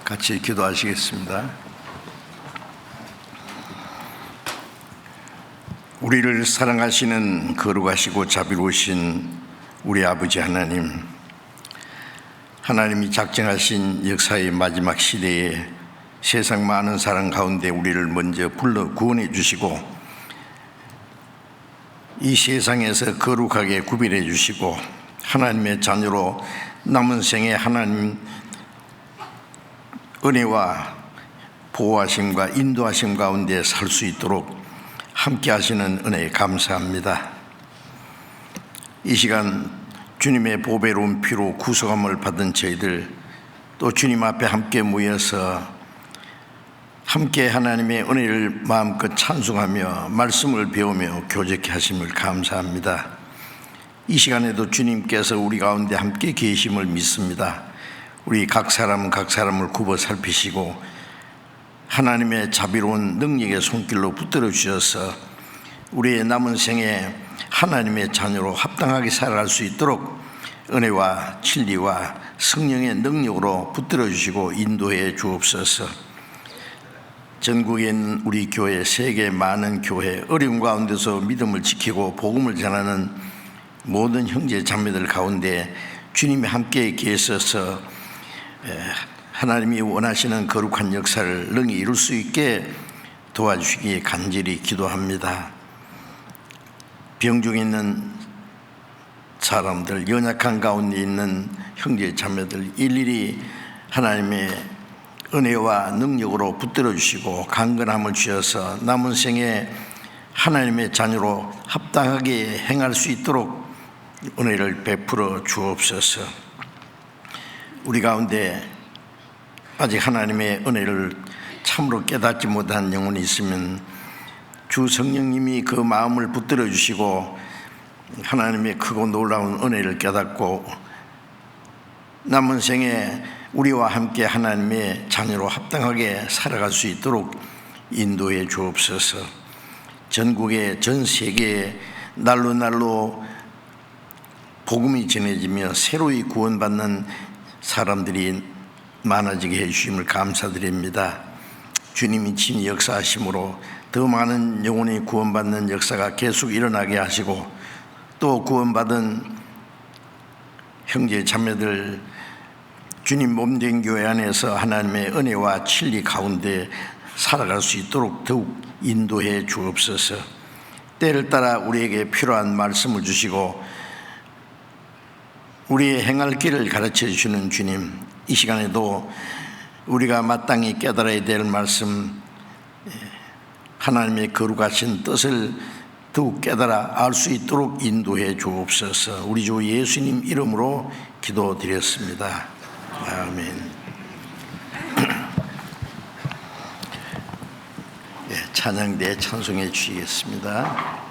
같이 기도하시겠습니다. 우리를 사랑하시는 거룩하시고 자비로우신 우리 아버지 하나님, 하나님이 작정하신 역사의 마지막 시대에 세상 많은 사람 가운데 우리를 먼저 불러 구원해 주시고 이 세상에서 거룩하게 구별해 주시고 하나님의 자녀로 남은 생에 하나님 은혜와 보호하심과 인도하심 가운데 살 수 있도록 함께 하시는 은혜에 감사합니다. 이 시간 주님의 보배로운 피로 구속함을 받은 저희들, 또 주님 앞에 함께 모여서 함께 하나님의 은혜를 마음껏 찬송하며 말씀을 배우며 교제케 하심을 감사합니다. 이 시간에도 주님께서 우리 가운데 함께 계심을 믿습니다. 우리 각 사람을 굽어 살피시고 하나님의 자비로운 능력의 손길로 붙들어 주셔서 우리의 남은 생에 하나님의 자녀로 합당하게 살아갈 수 있도록 은혜와 진리와 성령의 능력으로 붙들어 주시고 인도해 주옵소서. 전국에 있는 우리 교회, 세계 많은 교회, 어려움 가운데서 믿음을 지키고 복음을 전하는 모든 형제 자매들 가운데 주님이 함께 계셔서 하나님이 원하시는 거룩한 역사를 능히 이룰 수 있게 도와주시기 간절히 기도합니다. 병중에 있는 사람들, 연약한 가운데 있는 형제 자매들 일일이 하나님의 은혜와 능력으로 붙들어 주시고 강건함을 주셔서 남은 생에 하나님의 자녀로 합당하게 행할 수 있도록 은혜를 베풀어 주옵소서. 우리 가운데 아직 하나님의 은혜를 참으로 깨닫지 못한 영혼이 있으면 주 성령님이 그 마음을 붙들어 주시고 하나님의 크고 놀라운 은혜를 깨닫고 남은 생에 우리와 함께 하나님의 자녀로 합당하게 살아갈 수 있도록 인도해 주옵소서. 전국에, 전 세계에 날로 복음이 전해지며 새로이 구원받는 사람들이 많아지게 해주심을 감사드립니다. 주님이 친히 역사하심으로 더 많은 영혼이 구원받는 역사가 계속 일어나게 하시고 또 구원받은 형제 자매들 주님 몸된 교회 안에서 하나님의 은혜와 진리 가운데 살아갈 수 있도록 더욱 인도해 주옵소서. 때를 따라 우리에게 필요한 말씀을 주시고 우리의 행할 길을 가르쳐 주시는 주님, 이 시간에도 우리가 마땅히 깨달아야 될 말씀, 하나님의 거룩하신 뜻을 더욱 깨달아 알 수 있도록 인도해 주옵소서. 우리 주 예수님 이름으로 기도드렸습니다. 아멘. 찬양대 찬송해 주시겠습니다.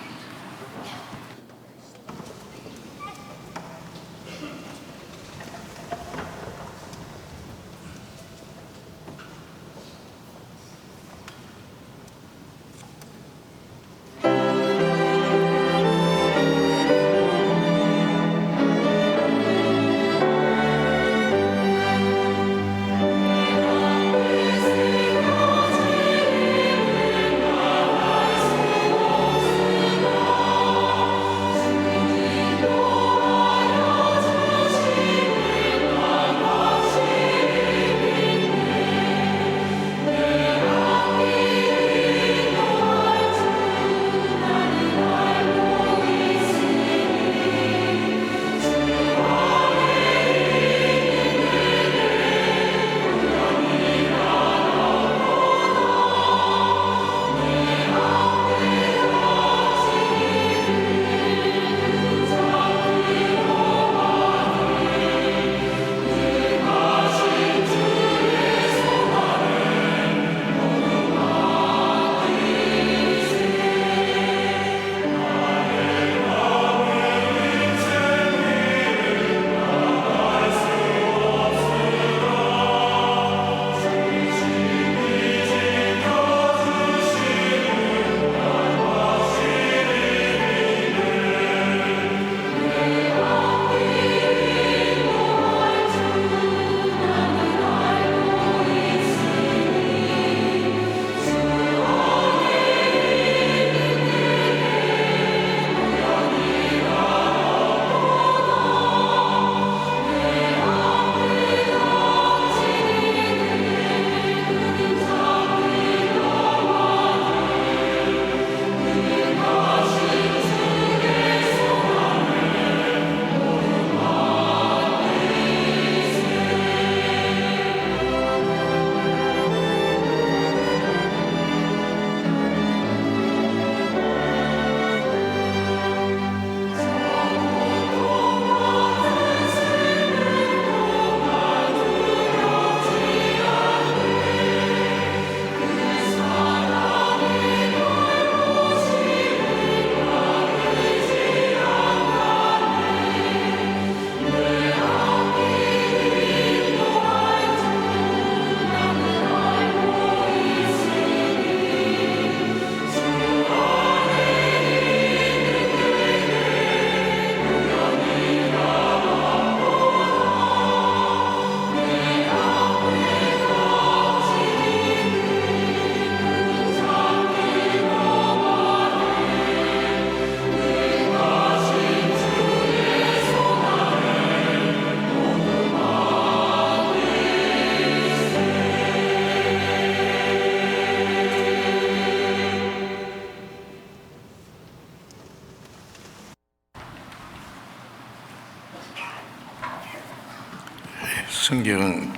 성경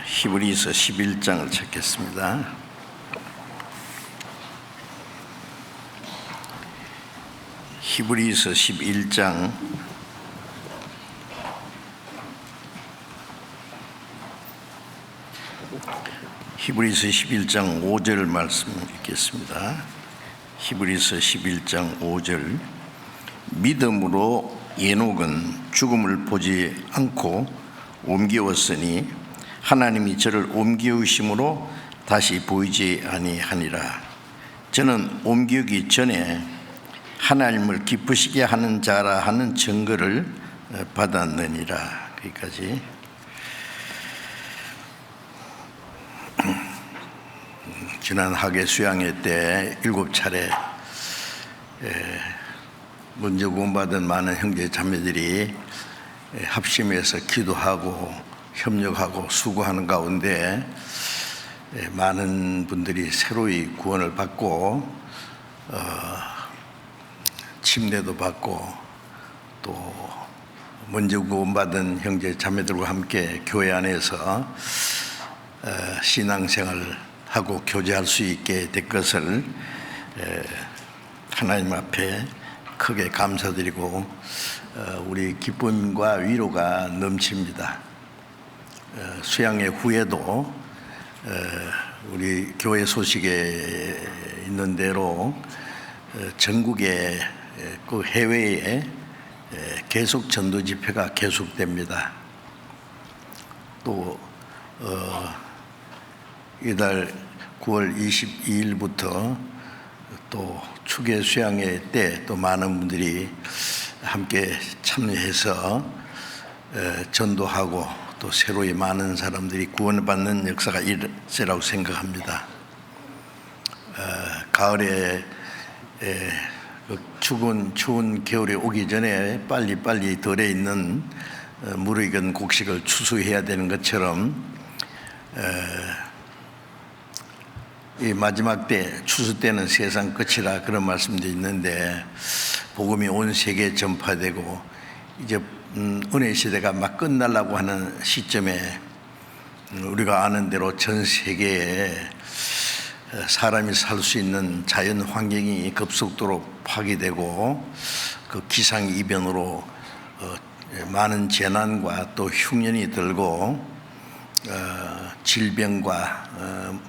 히브리서 11장을 찾겠습니다. 히브리서 11장 히브리서 11장 5절 말씀 읽겠습니다. 히브리서 11장 5절. 믿음으로 에녹은 죽음을 보지 않고 옮기었으니 하나님이 저를 옮기우심으로 다시 보이지 아니하니라. 저는 옮기기 전에 하나님을 기쁘시게 하는 자라 하는 증거를 받았느니라. 여기까지. 지난 학예 수양회 때 7차례 먼저 구원받은 많은 형제 자매들이 합심해서 기도하고 협력하고 수고하는 가운데 많은 분들이 새로이 구원을 받고 침례도 받고 또 먼저 구원받은 형제 자매들과 함께 교회 안에서 신앙생활을 하고 교제할 수 있게 될 것을 하나님 앞에 크게 감사드리고 우리 기쁨과 위로가 넘칩니다. 수양회 후에도 우리 교회 소식에 있는 대로 전국에 그 해외에 계속 전도 집회가 계속됩니다. 또 이달 9월 22일부터 또 추계 수양회 때 또 많은 분들이 함께 참여해서 전도하고 또 새로이 많은 사람들이 구원을 받는 역사가 있으라고 생각합니다. 가을에 추운 겨울이 오기 전에 빨리 덜에 있는 무르익은 곡식을 추수해야 되는 것처럼 이 마지막 때 추수 때는 세상 끝이라 그런 말씀도 있는데 복음이 온 세계에 전파되고 이제 은혜 시대가 막 끝나려고 하는 시점에 우리가 아는 대로 전 세계에 사람이 살 수 있는 자연 환경이 급속도로 파괴되고 그 기상 이변으로 많은 재난과 또 흉년이 들고 질병과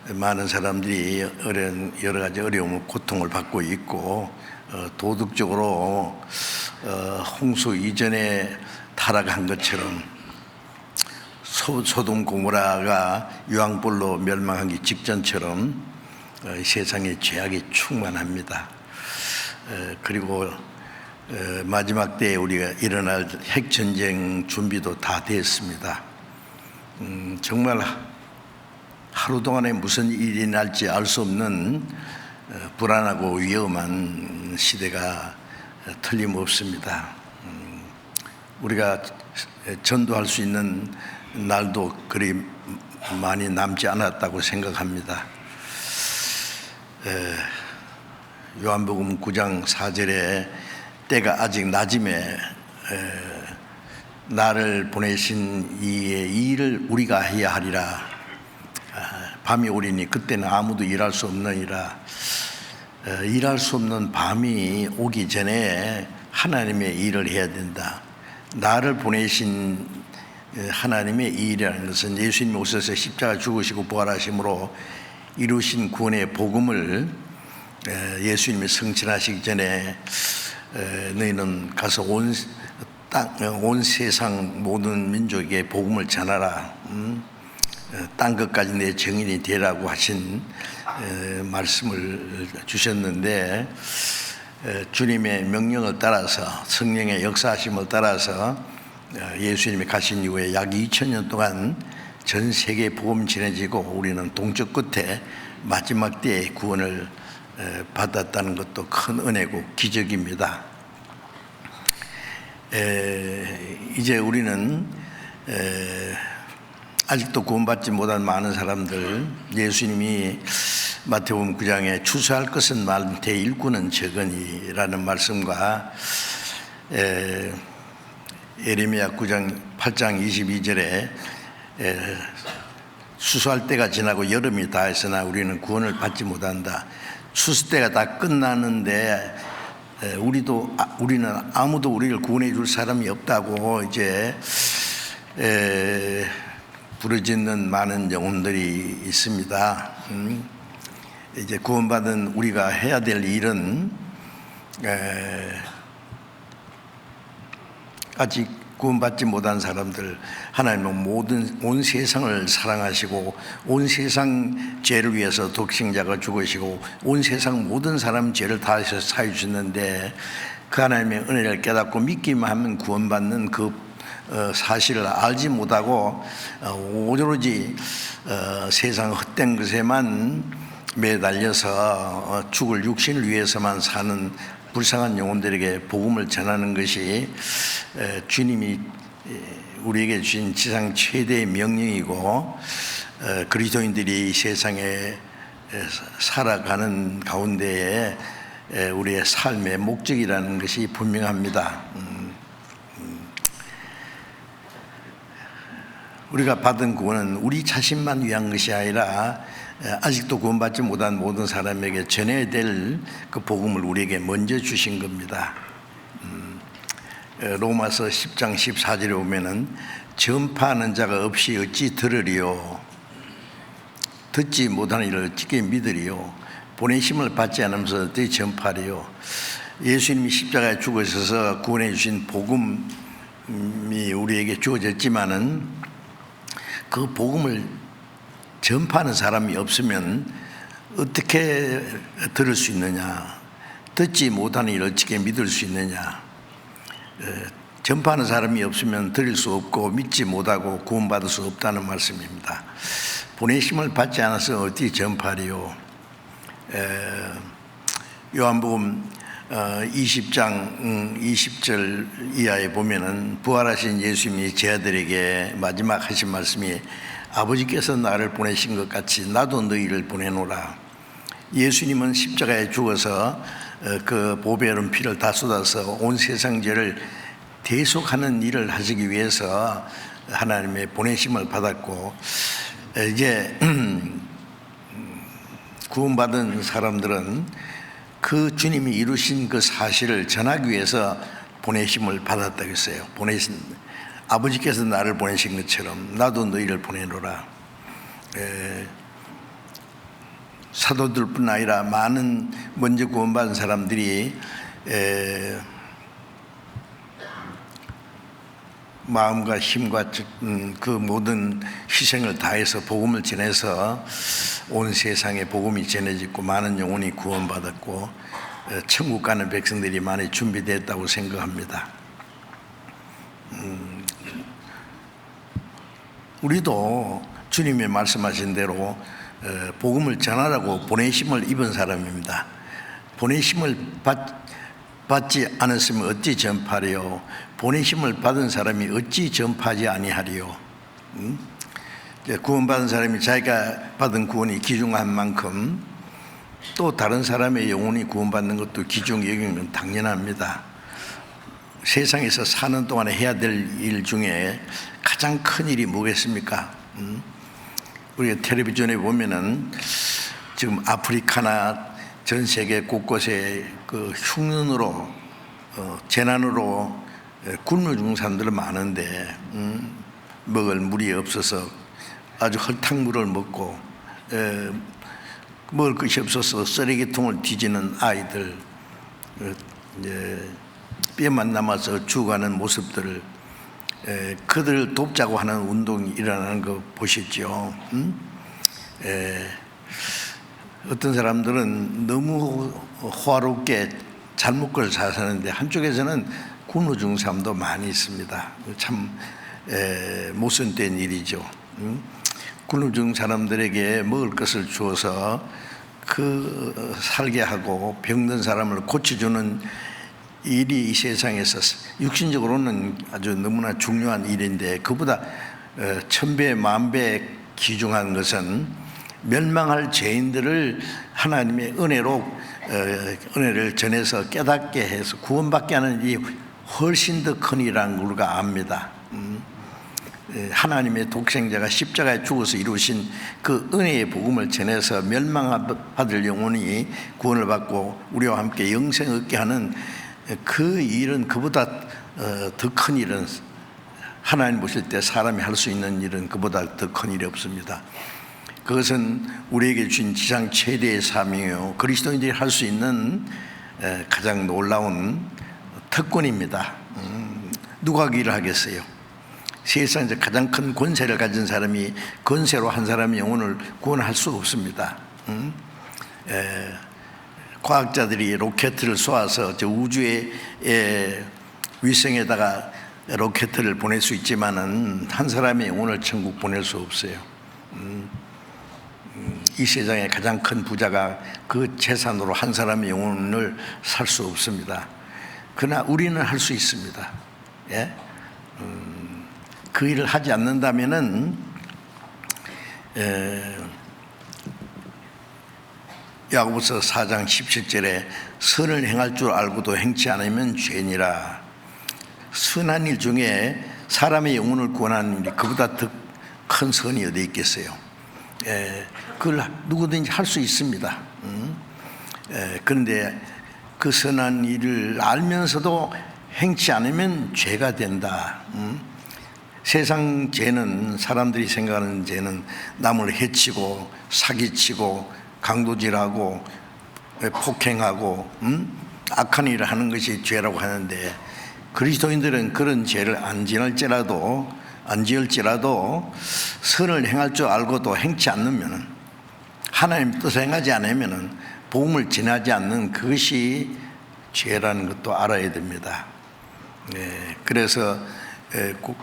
많은 사람들이 여러 가지 어려움을 고통을 받고 있고 도덕적으로 홍수 이전에 타락한 것처럼 소돔 고모라가 유황불로 멸망하기 직전처럼 세상에 죄악이 충만합니다. 그리고 마지막 때에 우리가 일어날 핵전쟁 준비도 다 됐습니다. 정말 하루 동안에 무슨 일이 날지 알 수 없는 불안하고 위험한 시대가 틀림없습니다. 우리가 전도할 수 있는 날도 그리 많이 남지 않았다고 생각합니다. 요한복음 9장 4절에 때가 아직 낮음에 나를 보내신 이의 일을 우리가 해야 하리라. 밤이 오리니 그때는 아무도 일할 수 없느니라. 일할 수 없는 밤이 오기 전에 하나님의 일을 해야 된다. 나를 보내신 하나님의 일이라는 것은 예수님이 오셔서 십자가 죽으시고 부활하심으로 이루신 구원의 복음을 예수님이 성취하시기 전에 너희는 가서 온 세상 모든 민족에게 복음을 전하라. 땅 끝까지 내 증인이 되라고 하신 말씀을 주셨는데 주님의 명령을 따라서 성령의 역사하심을 따라서 예수님이 가신 이후에 약 2000년 동안 전 세계에 복음 전해지고 우리는 동쪽 끝에 마지막 때에 구원을 받았다는 것도 큰 은혜고 기적입니다. 이제 우리는 아직도 구원받지 못한 많은 사람들, 예수님이 마태복음 9장에 추수할 것은 많되 일꾼은 적으니라는 말씀과 예레미야 9장 8장 22절에 수수할 때가 지나고 여름이 다했으나 우리는 구원을 받지 못한다. 추수 때가 다 끝나는데 우리는 아무도 우리를 구원해 줄 사람이 없다고 이제 부르짖는 많은 영혼들이 있습니다. 이제 구원받은 우리가 해야 될 일은 아직 구원받지 못한 사람들, 하나님은 온 세상을 사랑하시고 온 세상 죄를 위해서 독생자가 죽으시고 온 세상 모든 사람 죄를 다해서 사해 주셨는데 그 하나님의 은혜를 깨닫고 믿기만 하면 구원받는 그 사실을 알지 못하고 오로지 세상 헛된 것에만 매달려서 죽을 육신을 위해서만 사는 불쌍한 영혼들에게 복음을 전하는 것이 주님이 우리에게 주신 지상 최대의 명령이고 그리스도인들이 세상에 살아가는 가운데에 우리의 삶의 목적이라는 것이 분명합니다. 우리가 받은 구원은 우리 자신만 위한 것이 아니라 아직도 구원받지 못한 모든 사람에게 전해야 될 그 복음을 우리에게 먼저 주신 겁니다. 로마서 10장 14절에 보면은 전파하는 자가 없이 어찌 들으리요, 듣지 못하는 이를 어찌 믿으리요, 보내심을 받지 않으면서 어떻게 전파하리요. 예수님이 십자가에 죽으셔서 구원해 주신 복음이 우리에게 주어졌지만은 그 복음을 전파하는 사람이 없으면 어떻게 들을 수 있느냐, 듣지 못하는 일을 어떻게 믿을 수 있느냐. 전파하는 사람이 없으면 들을 수 없고 믿지 못하고 구원받을 수 없다는 말씀입니다. 보내심을 받지 않아서 어떻게 전파하리요. 요한복음 20장 20절 이하에 보면은 부활하신 예수님이 제 아들에게 마지막 하신 말씀이 아버지께서 나를 보내신 것 같이 나도 너희를 보내노라. 예수님은 십자가에 죽어서 그 보배로운 피를 다 쏟아서 온 세상 죄를 대속하는 일을 하시기 위해서 하나님의 보내심을 받았고, 이제 구원받은 사람들은 그 주님이 이루신 그 사실을 전하기 위해서 보내심을 받았다고 했어요. 아버지께서 나를 보내신 것처럼 나도 너희를 보내노라. 사도들뿐 아니라 많은 먼저 구원받은 사람들이 마음과 힘과 그 모든 희생을 다해서 복음을 전해서 온 세상에 복음이 전해지고 많은 영혼이 구원받았고 천국 가는 백성들이 많이 준비됐다고 생각합니다. 우리도 주님이 말씀하신 대로 복음을 전하라고 보내심을 입은 사람입니다. 보내심을 받지 않았으면 어찌 전파하리요, 보내심을 받은 사람이 어찌 전파하지 아니하리요. 구원받은 사람이 자기가 받은 구원이 귀중한 만큼 또 다른 사람의 영혼이 구원받는 것도 귀중히 여기면 당연합니다. 세상에서 사는 동안에 해야 될 일 중에 가장 큰 일이 뭐겠습니까? 우리가 텔레비전에 보면은 지금 아프리카나 전 세계 곳곳에 그 흉년으로 재난으로 굶어 죽는 사람들은 많은데 먹을 물이 없어서 아주 헐탕물을 먹고 먹을 것이 없어서 쓰레기통을 뒤지는 아이들, 뼈만 남아서 죽어가는 모습들을 그들을 돕자고 하는 운동이 일어나는 거 보시죠. 어떤 사람들은 너무 호화롭게 잘 먹고 잘 사는데 한쪽에서는 굶어 죽는 사람도 많이 있습니다. 참 모순된 일이죠. 굶어 죽는 사람들에게 먹을 것을 주어서 그 살게 하고 병든 사람을 고쳐주는 일이 이 세상에서 육신적으로는 아주 너무나 중요한 일인데, 그보다 천배 만배 귀중한 것은 멸망할 죄인들을 하나님의 은혜로 은혜를 전해서 깨닫게 해서 구원받게 하는 이 훨씬 더 큰 일이라는 걸 우리가 압니다. 하나님의 독생자가 십자가에 죽어서 이루신 그 은혜의 복음을 전해서 멸망받을 영혼이 구원을 받고 우리와 함께 영생을 얻게 하는 그 일은, 그보다 더 큰 일은, 하나님 보실 때 사람이 할 수 있는 일은 그보다 더 큰 일이 없습니다. 그것은 우리에게 주신 지상 최대의 사명이요, 그리스도인들이 할 수 있는 가장 놀라운 특권입니다. 누가 그 일을 하겠어요? 세상에서 가장 큰 권세를 가진 사람이 권세로 한 사람의 영혼을 구원할 수가 없습니다. 과학자들이 로켓을 쏘아서 저 우주의 위성에다가 로켓을 보낼 수 있지만은 한 사람의 영혼을 천국 보낼 수 없어요. 이 세상에 가장 큰 부자가 그 재산으로 한 사람의 영혼을 살 수 없습니다. 그러나 우리는 할 수 있습니다. 예? 그 일을 하지 않는다면은 야고보서 4장 17절에 선을 행할 줄 알고도 행치 않으면 죄니라. 선한 일 중에 사람의 영혼을 구원하는 일이 그보다 더 큰 선이 어디 있겠어요? 그걸 누구든지 할 수 있습니다. 그런데 그 선한 일을 알면서도 행치 않으면 죄가 된다. 세상 죄는, 사람들이 생각하는 죄는 남을 해치고 사기치고 강도질하고 폭행하고 악한 일을 하는 것이 죄라고 하는데, 그리스도인들은 그런 죄를 안 지을지라도 선을 행할 줄 알고도 행치 않으면, 하나님 뜻을 행하지 않으면, 복음을 전하지 않는 그것이 죄라는 것도 알아야 됩니다. 그래서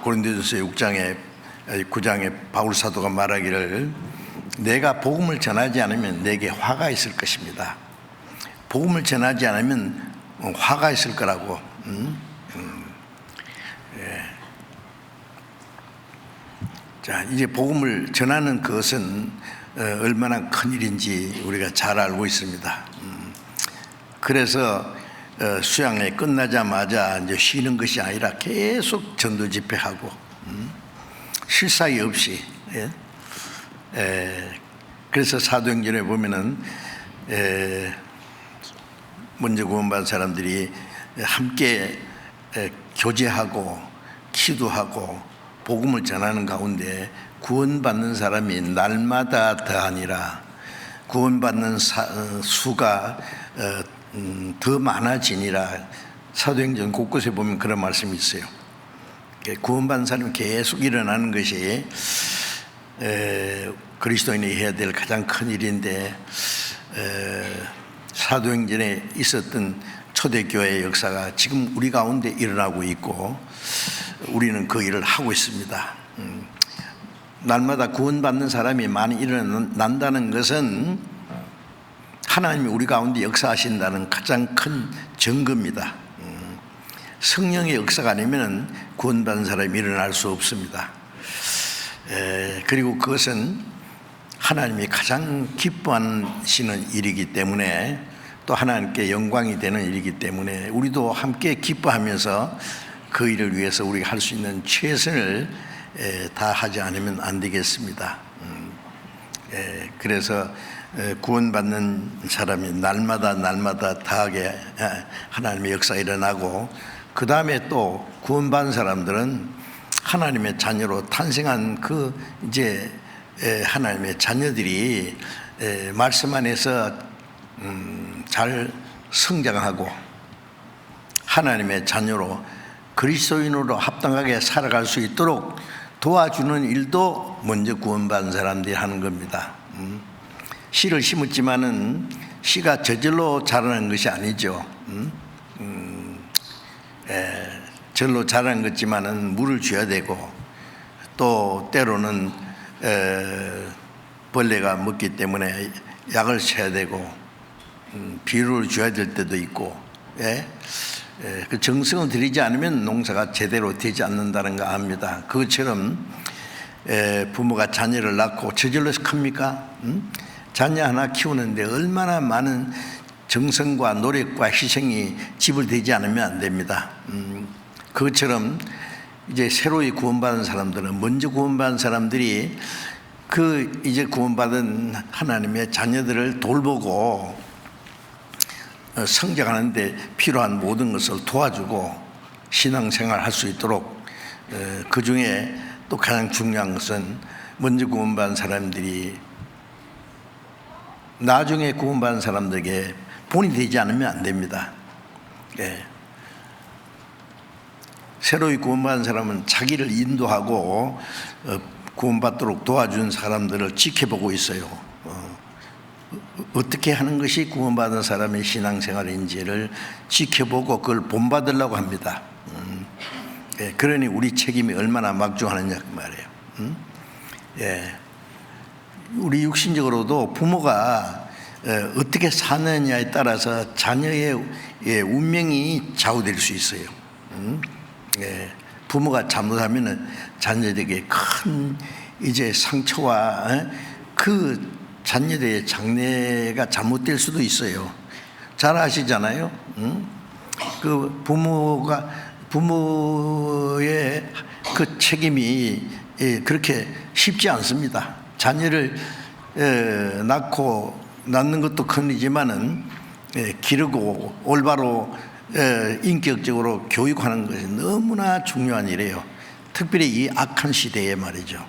고린도전서 9장에 바울 사도가 말하기를, 내가 복음을 전하지 않으면 내게 화가 있을 것입니다. 복음을 전하지 않으면 화가 있을 거라고. 자, 이제 복음을 전하는 것은 얼마나 큰 일인지 우리가 잘 알고 있습니다. 그래서 수양회 끝나자마자 이제 쉬는 것이 아니라 계속 전도 집회하고 쉴 사이 없이. 그래서 사도행전에 보면은 먼저 구원받은 사람들이 함께 교제하고 기도하고 복음을 전하는 가운데 구원받는 사람이 날마다 더하니라. 구원받는 수가 더 많아지니라. 사도행전 곳곳에 보면 그런 말씀이 있어요. 구원받는 사람이 계속 일어나는 것이 그리스도인이 해야 될 가장 큰 일인데, 사도행전에 있었던 초대교회의 역사가 지금 우리 가운데 일어나고 있고 우리는 그 일을 하고 있습니다. 날마다 구원받는 사람이 많이 일어난다는 것은 하나님이 우리 가운데 역사하신다는 가장 큰 증거입니다. 성령의 역사가 아니면 구원받는 사람이 일어날 수 없습니다. 그리고 그것은 하나님이 가장 기뻐하시는 일이기 때문에, 또 하나님께 영광이 되는 일이기 때문에 우리도 함께 기뻐하면서 그 일을 위해서 우리가 할 수 있는 최선을 다하지 않으면 안 되겠습니다. 그래서 구원받는 사람이 날마다 다하게 하나님의 역사가 일어나고, 그 다음에 또 구원받은 사람들은 하나님의 자녀로 탄생한 그 이제 하나님의 자녀들이 말씀 안에서 잘 성장하고 하나님의 자녀로 그리스도인으로 합당하게 살아갈 수 있도록 도와주는 일도 먼저 구원받은 사람들이 하는 겁니다. 씨를 심었지만은 씨가 저절로 자라는 것이 아니죠. 절로 자라는 것지만은 물을 줘야 되고, 또 때로는 벌레가 먹기 때문에 약을 쳐야 되고, 비료를 줘야 될 때도 있고, 그 정성을 들이지 않으면 농사가 제대로 되지 않는다는 거 압니다. 그것처럼 부모가 자녀를 낳고 저절로 큽니까? 자녀 하나 키우는데 얼마나 많은 정성과 노력과 희생이 지불되지 않으면 안 됩니다. 그것처럼 이제 새로이 구원받은 사람들은, 먼저 구원받은 사람들이 그 이제 구원받은 하나님의 자녀들을 돌보고 성장하는 데 필요한 모든 것을 도와주고 신앙생활 할 수 있도록, 그 중에 또 가장 중요한 것은 먼저 구원받은 사람들이 나중에 구원받은 사람들에게 본이 되지 않으면 안 됩니다. 새로이 구원받은 사람은 자기를 인도하고 구원받도록 도와준 사람들을 지켜보고 있어요. 어떻게 하는 것이 구원받은 사람의 신앙생활인지를 지켜보고 그걸 본받으려고 합니다. 그러니 우리 책임이 얼마나 막중하느냐 그 말이에요. 우리 육신적으로도 부모가 어떻게 사느냐에 따라서 자녀의 운명이 좌우될 수 있어요. 부모가 잘못하면 자녀들에게 큰 이제 상처와 그 자녀들의 장래가 잘못될 수도 있어요. 잘 아시잖아요. 그 부모의 그 책임이 그렇게 쉽지 않습니다. 자녀를 낳는 것도 큰 일이지만은 기르고 올바로 인격적으로 교육하는 것이 너무나 중요한 일이에요. 특별히 이 악한 시대에 말이죠.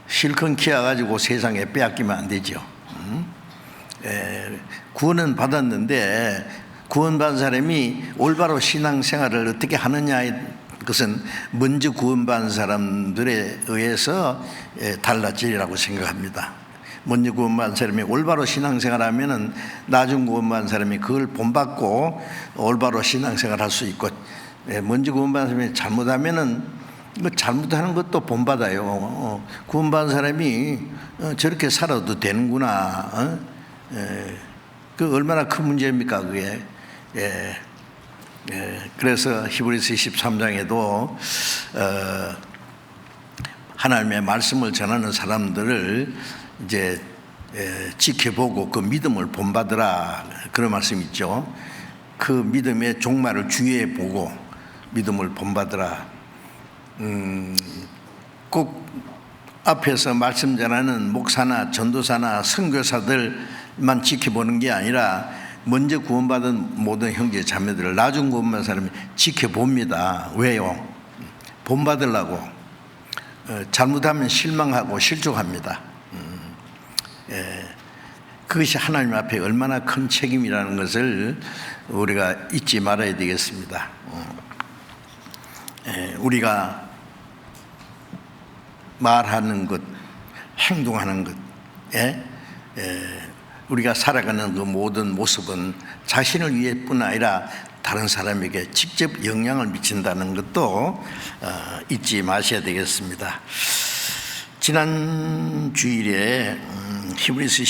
실컷 키워가지고 세상에 빼앗기면 안 되죠. 구원은 받았는데 구원받은 사람이 올바로 신앙생활을 어떻게 하느냐의 것은 먼저 구원받은 사람들에 의해서 달라지리라고 생각합니다. 먼저 구원받은 사람이 올바로 신앙생활하면은 나중 구원받은 사람이 그걸 본받고 올바로 신앙생활 할 수 있고, 먼저 구원받은 사람이 잘못하면은 잘못하는 것도 본받아요. 구원받은 사람이 저렇게 살아도 되는구나. 그 얼마나 큰 문제입니까 그게. 그래서 히브리서 13장에도 하나님의 말씀을 전하는 사람들을 이제 지켜보고 그 믿음을 본받으라 그런 말씀이 있죠. 그 믿음의 종말을 주의해 보고 믿음을 본받으라. 꼭 앞에서 말씀 전하는 목사나 전도사나 선교사들만 지켜보는 게 아니라 먼저 구원받은 모든 형제 자매들을 나중 구원받은 사람이 지켜봅니다. 왜요? 본받으려고. 잘못하면 실망하고 실족합니다. 그것이 하나님 앞에 얼마나 큰 책임이라는 것을 우리가 잊지 말아야 되겠습니다. 우리가 말하는 것, 행동하는 것, 우리가 살아가는 그 모든 모습은 자신을 위해뿐 아니라 다른 사람에게 직접 영향을 미친다는 것도 잊지 마셔야 되겠습니다. 지난 주일에 히브리서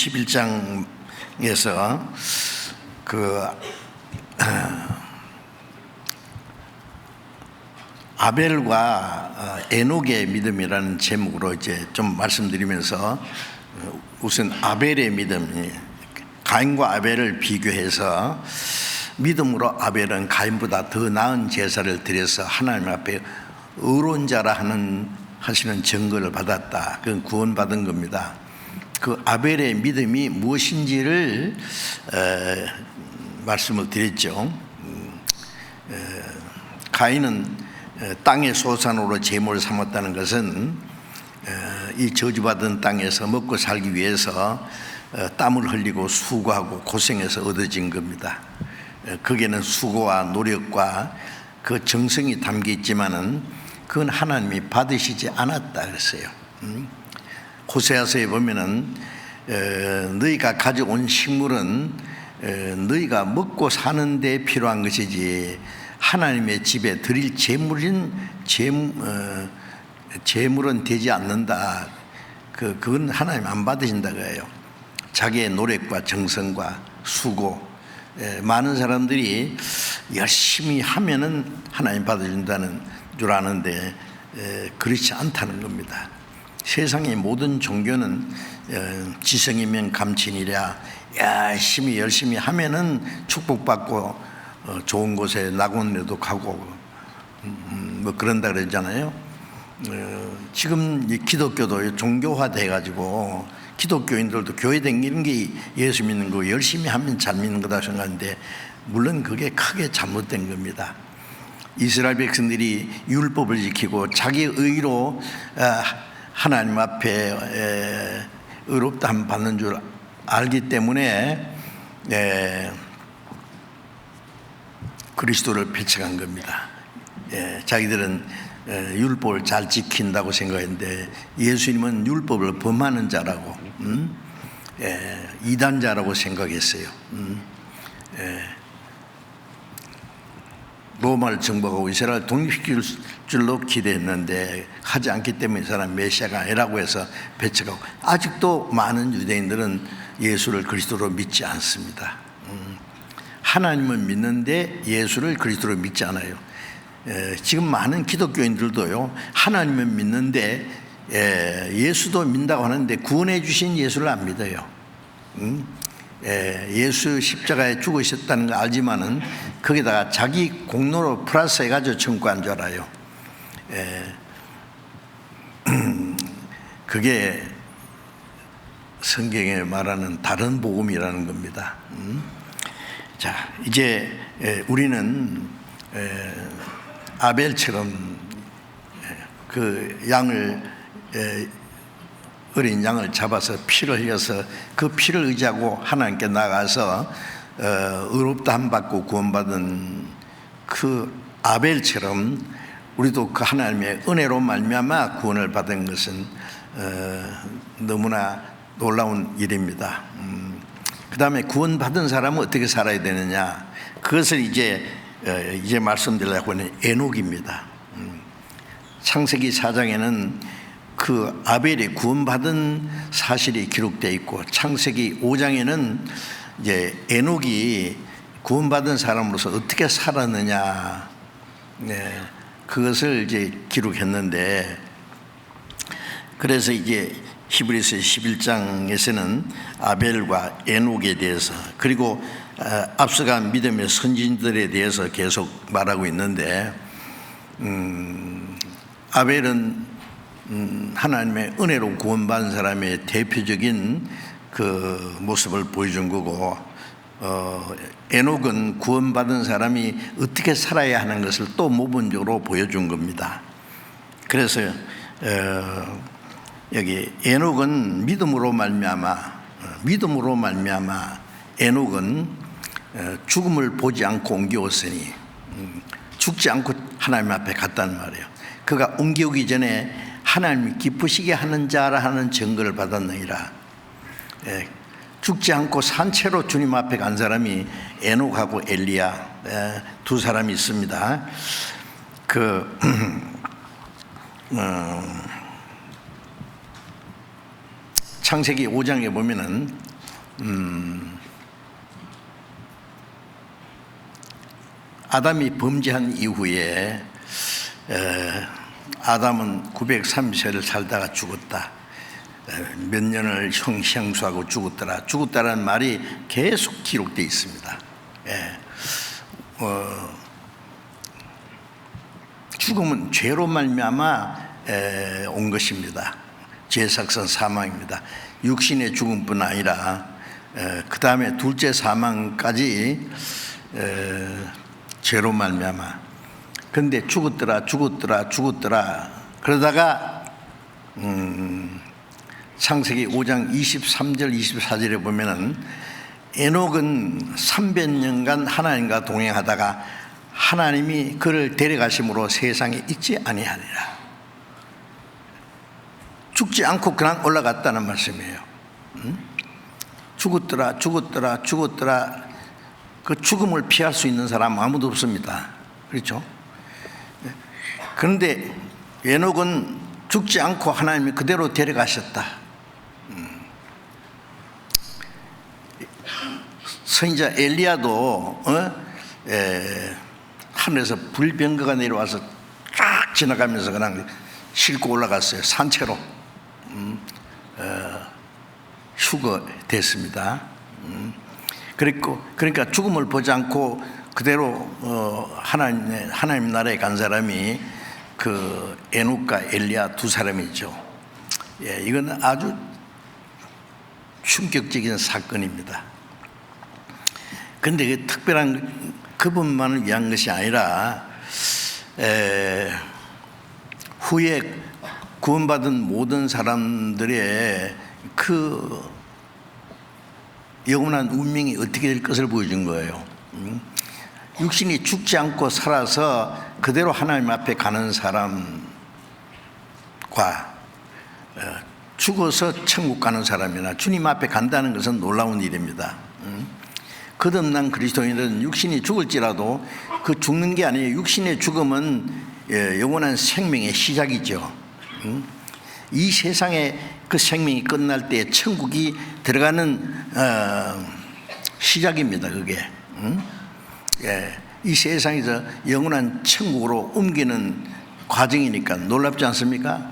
11장에서 그 아벨과 에녹의 믿음이라는 제목으로 이제 좀 말씀드리면서, 우선 아벨의 믿음, 가인과 아벨을 비교해서 믿음으로 아벨은 가인보다 더 나은 제사를 드려서 하나님 앞에 의로운 자라 하시는 증거를 받았다. 그건 구원받은 겁니다. 그 아벨의 믿음이 무엇인지를 말씀을 드렸죠. 가인은 땅의 소산으로 제물을 삼았다는 것은 이 저주받은 땅에서 먹고 살기 위해서 땀을 흘리고 수고하고 고생해서 얻어진 겁니다. 거기에는 수고와 노력과 그 정성이 담겨 있지만은 그건 하나님이 받으시지 않았다 그랬어요. 호세아서에 보면은 너희가 가져온 식물은 너희가 먹고 사는 데 필요한 것이지 하나님의 집에 드릴 제물은 되지 않는다. 그건 하나님 안 받으신다 그래요. 자기의 노력과 정성과 수고, 많은 사람들이 열심히 하면은 하나님 받아준다는 줄 아는데 그렇지 않다는 겁니다. 세상의 모든 종교는 지성이면 감친이랴, 열심히 하면은 축복받고 좋은 곳에 낙원에도 가고 뭐 그런다 그러잖아요. 지금 이 기독교도 종교화돼 가지고 기독교인들도 교회 다니는 게 예수 믿는 거 열심히 하면 잘 믿는 거다 생각하는데, 물론 그게 크게 잘못된 겁니다. 이스라엘 백성들이 율법을 지키고 자기 의로 하나님 앞에 의롭다함 받는 줄 알기 때문에 그리스도를 배척한 겁니다. 자기들은 율법을 잘 지킨다고 생각했는데 예수님은 율법을 범하는 자라고, 이단자라고 생각했어요. 로마를 정복하고 이스라엘을 독립시킬 줄로 기대했는데 하지 않기 때문에 이 사람 메시아가 아니라고 해서 배척하고, 아직도 많은 유대인들은 예수를 그리스도로 믿지 않습니다. 하나님은 믿는데 예수를 그리스도로 믿지 않아요. 지금 많은 기독교인들도요, 하나님은 믿는데 예수도 믿는다고 하는데 구원해 주신 예수를 안 믿어요. 예수 십자가에 죽으셨다는 걸 알지만은 거기다가 자기 공로로 플러스 해가지고 청구한 줄 알아요. 그게 성경에 말하는 다른 복음이라는 겁니다. 자, 이제 우리는 아벨처럼 그 양을, 어린 양을 잡아서 피를 흘려서 그 피를 의지하고 하나님께 나가서 의롭다함 받고 구원받은 그 아벨처럼 우리도 그 하나님의 은혜로 말미암아 구원을 받은 것은 너무나 놀라운 일입니다. 그 다음에 구원받은 사람은 어떻게 살아야 되느냐, 그것을 이제 말씀드리려고 하는 에녹입니다. 창세기 4장에는 그 아벨이 구원받은 사실이 기록되어 있고, 창세기 5장에는 이제 에녹이 구원받은 사람으로서 어떻게 살았느냐, 그것을 이제 기록했는데, 그래서 이제 히브리서 11장에서는 아벨과 에녹에 대해서, 그리고 앞서간 믿음의 선진들에 대해서 계속 말하고 있는데, 아벨은 하나님의 은혜로 구원받은 사람의 대표적인 그 모습을 보여준 거고, 에녹은 구원받은 사람이 어떻게 살아야 하는 것을 또 모범적으로 보여준 겁니다. 그래서 여기 에녹은 믿음으로 말미암아 에녹은 죽음을 보지 않고 옮겨왔으니, 죽지 않고 하나님 앞에 갔다는 말이에요. 그가 옮겨오기 전에 하나님이 기쁘시게 하는 자라 하는 증거를 받았느니라. 죽지 않고 산채로 주님 앞에 간 사람이 에녹하고 엘리야, 두 사람이 있습니다. 창세기 5장에 보면은 아담이 범죄한 이후에 아담은 930세를 살다가 죽었다. 몇 년을 형수하고 죽었다라는 말이 계속 기록되어 있습니다. 죽음은 죄로 말미암아 온 것입니다. 죄삭선 사망입니다. 육신의 죽음뿐 아니라 그 다음에 둘째 사망까지 죄로 말미암아. 그런데 죽었더라 그러다가 창세기 5장 23절 24절에 보면은 에녹은 300년간 하나님과 동행하다가 하나님이 그를 데려가심으로 세상에 있지 아니하니라. 죽지 않고 그냥 올라갔다는 말씀이에요. 죽었더라. 그 죽음을 피할 수 있는 사람 아무도 없습니다. 그렇죠? 그런데 에녹은 죽지 않고 하나님이 그대로 데려가셨다. 선지자 엘리야도 하늘에서 불병거가 내려와서 쫙 지나가면서 그냥 싣고 올라갔어요. 산채로. 휴거됐습니다. 그러니까 죽음을 보지 않고 그대로 하나님 나라에 간 사람이 그 에녹과 엘리야 두 사람이죠. 예, 이건 아주 충격적인 사건입니다. 그런데 특별한 그분만을 위한 것이 아니라 후에 구원받은 모든 사람들의 그 영원한 운명이 어떻게 될 것을 보여준 거예요. 육신이 죽지 않고 살아서 그대로 하나님 앞에 가는 사람과 죽어서 천국 가는 사람이나 주님 앞에 간다는 것은 놀라운 일입니다. 거듭난 그리스도인은 육신이 죽을지라도 그 죽는 게 아니에요. 육신의 죽음은 영원한 생명의 시작이죠. 이 세상에 그 생명이 끝날 때 천국이 들어가는 시작입니다. 그게 이 세상에서 영원한 천국으로 옮기는 과정이니까 놀랍지 않습니까?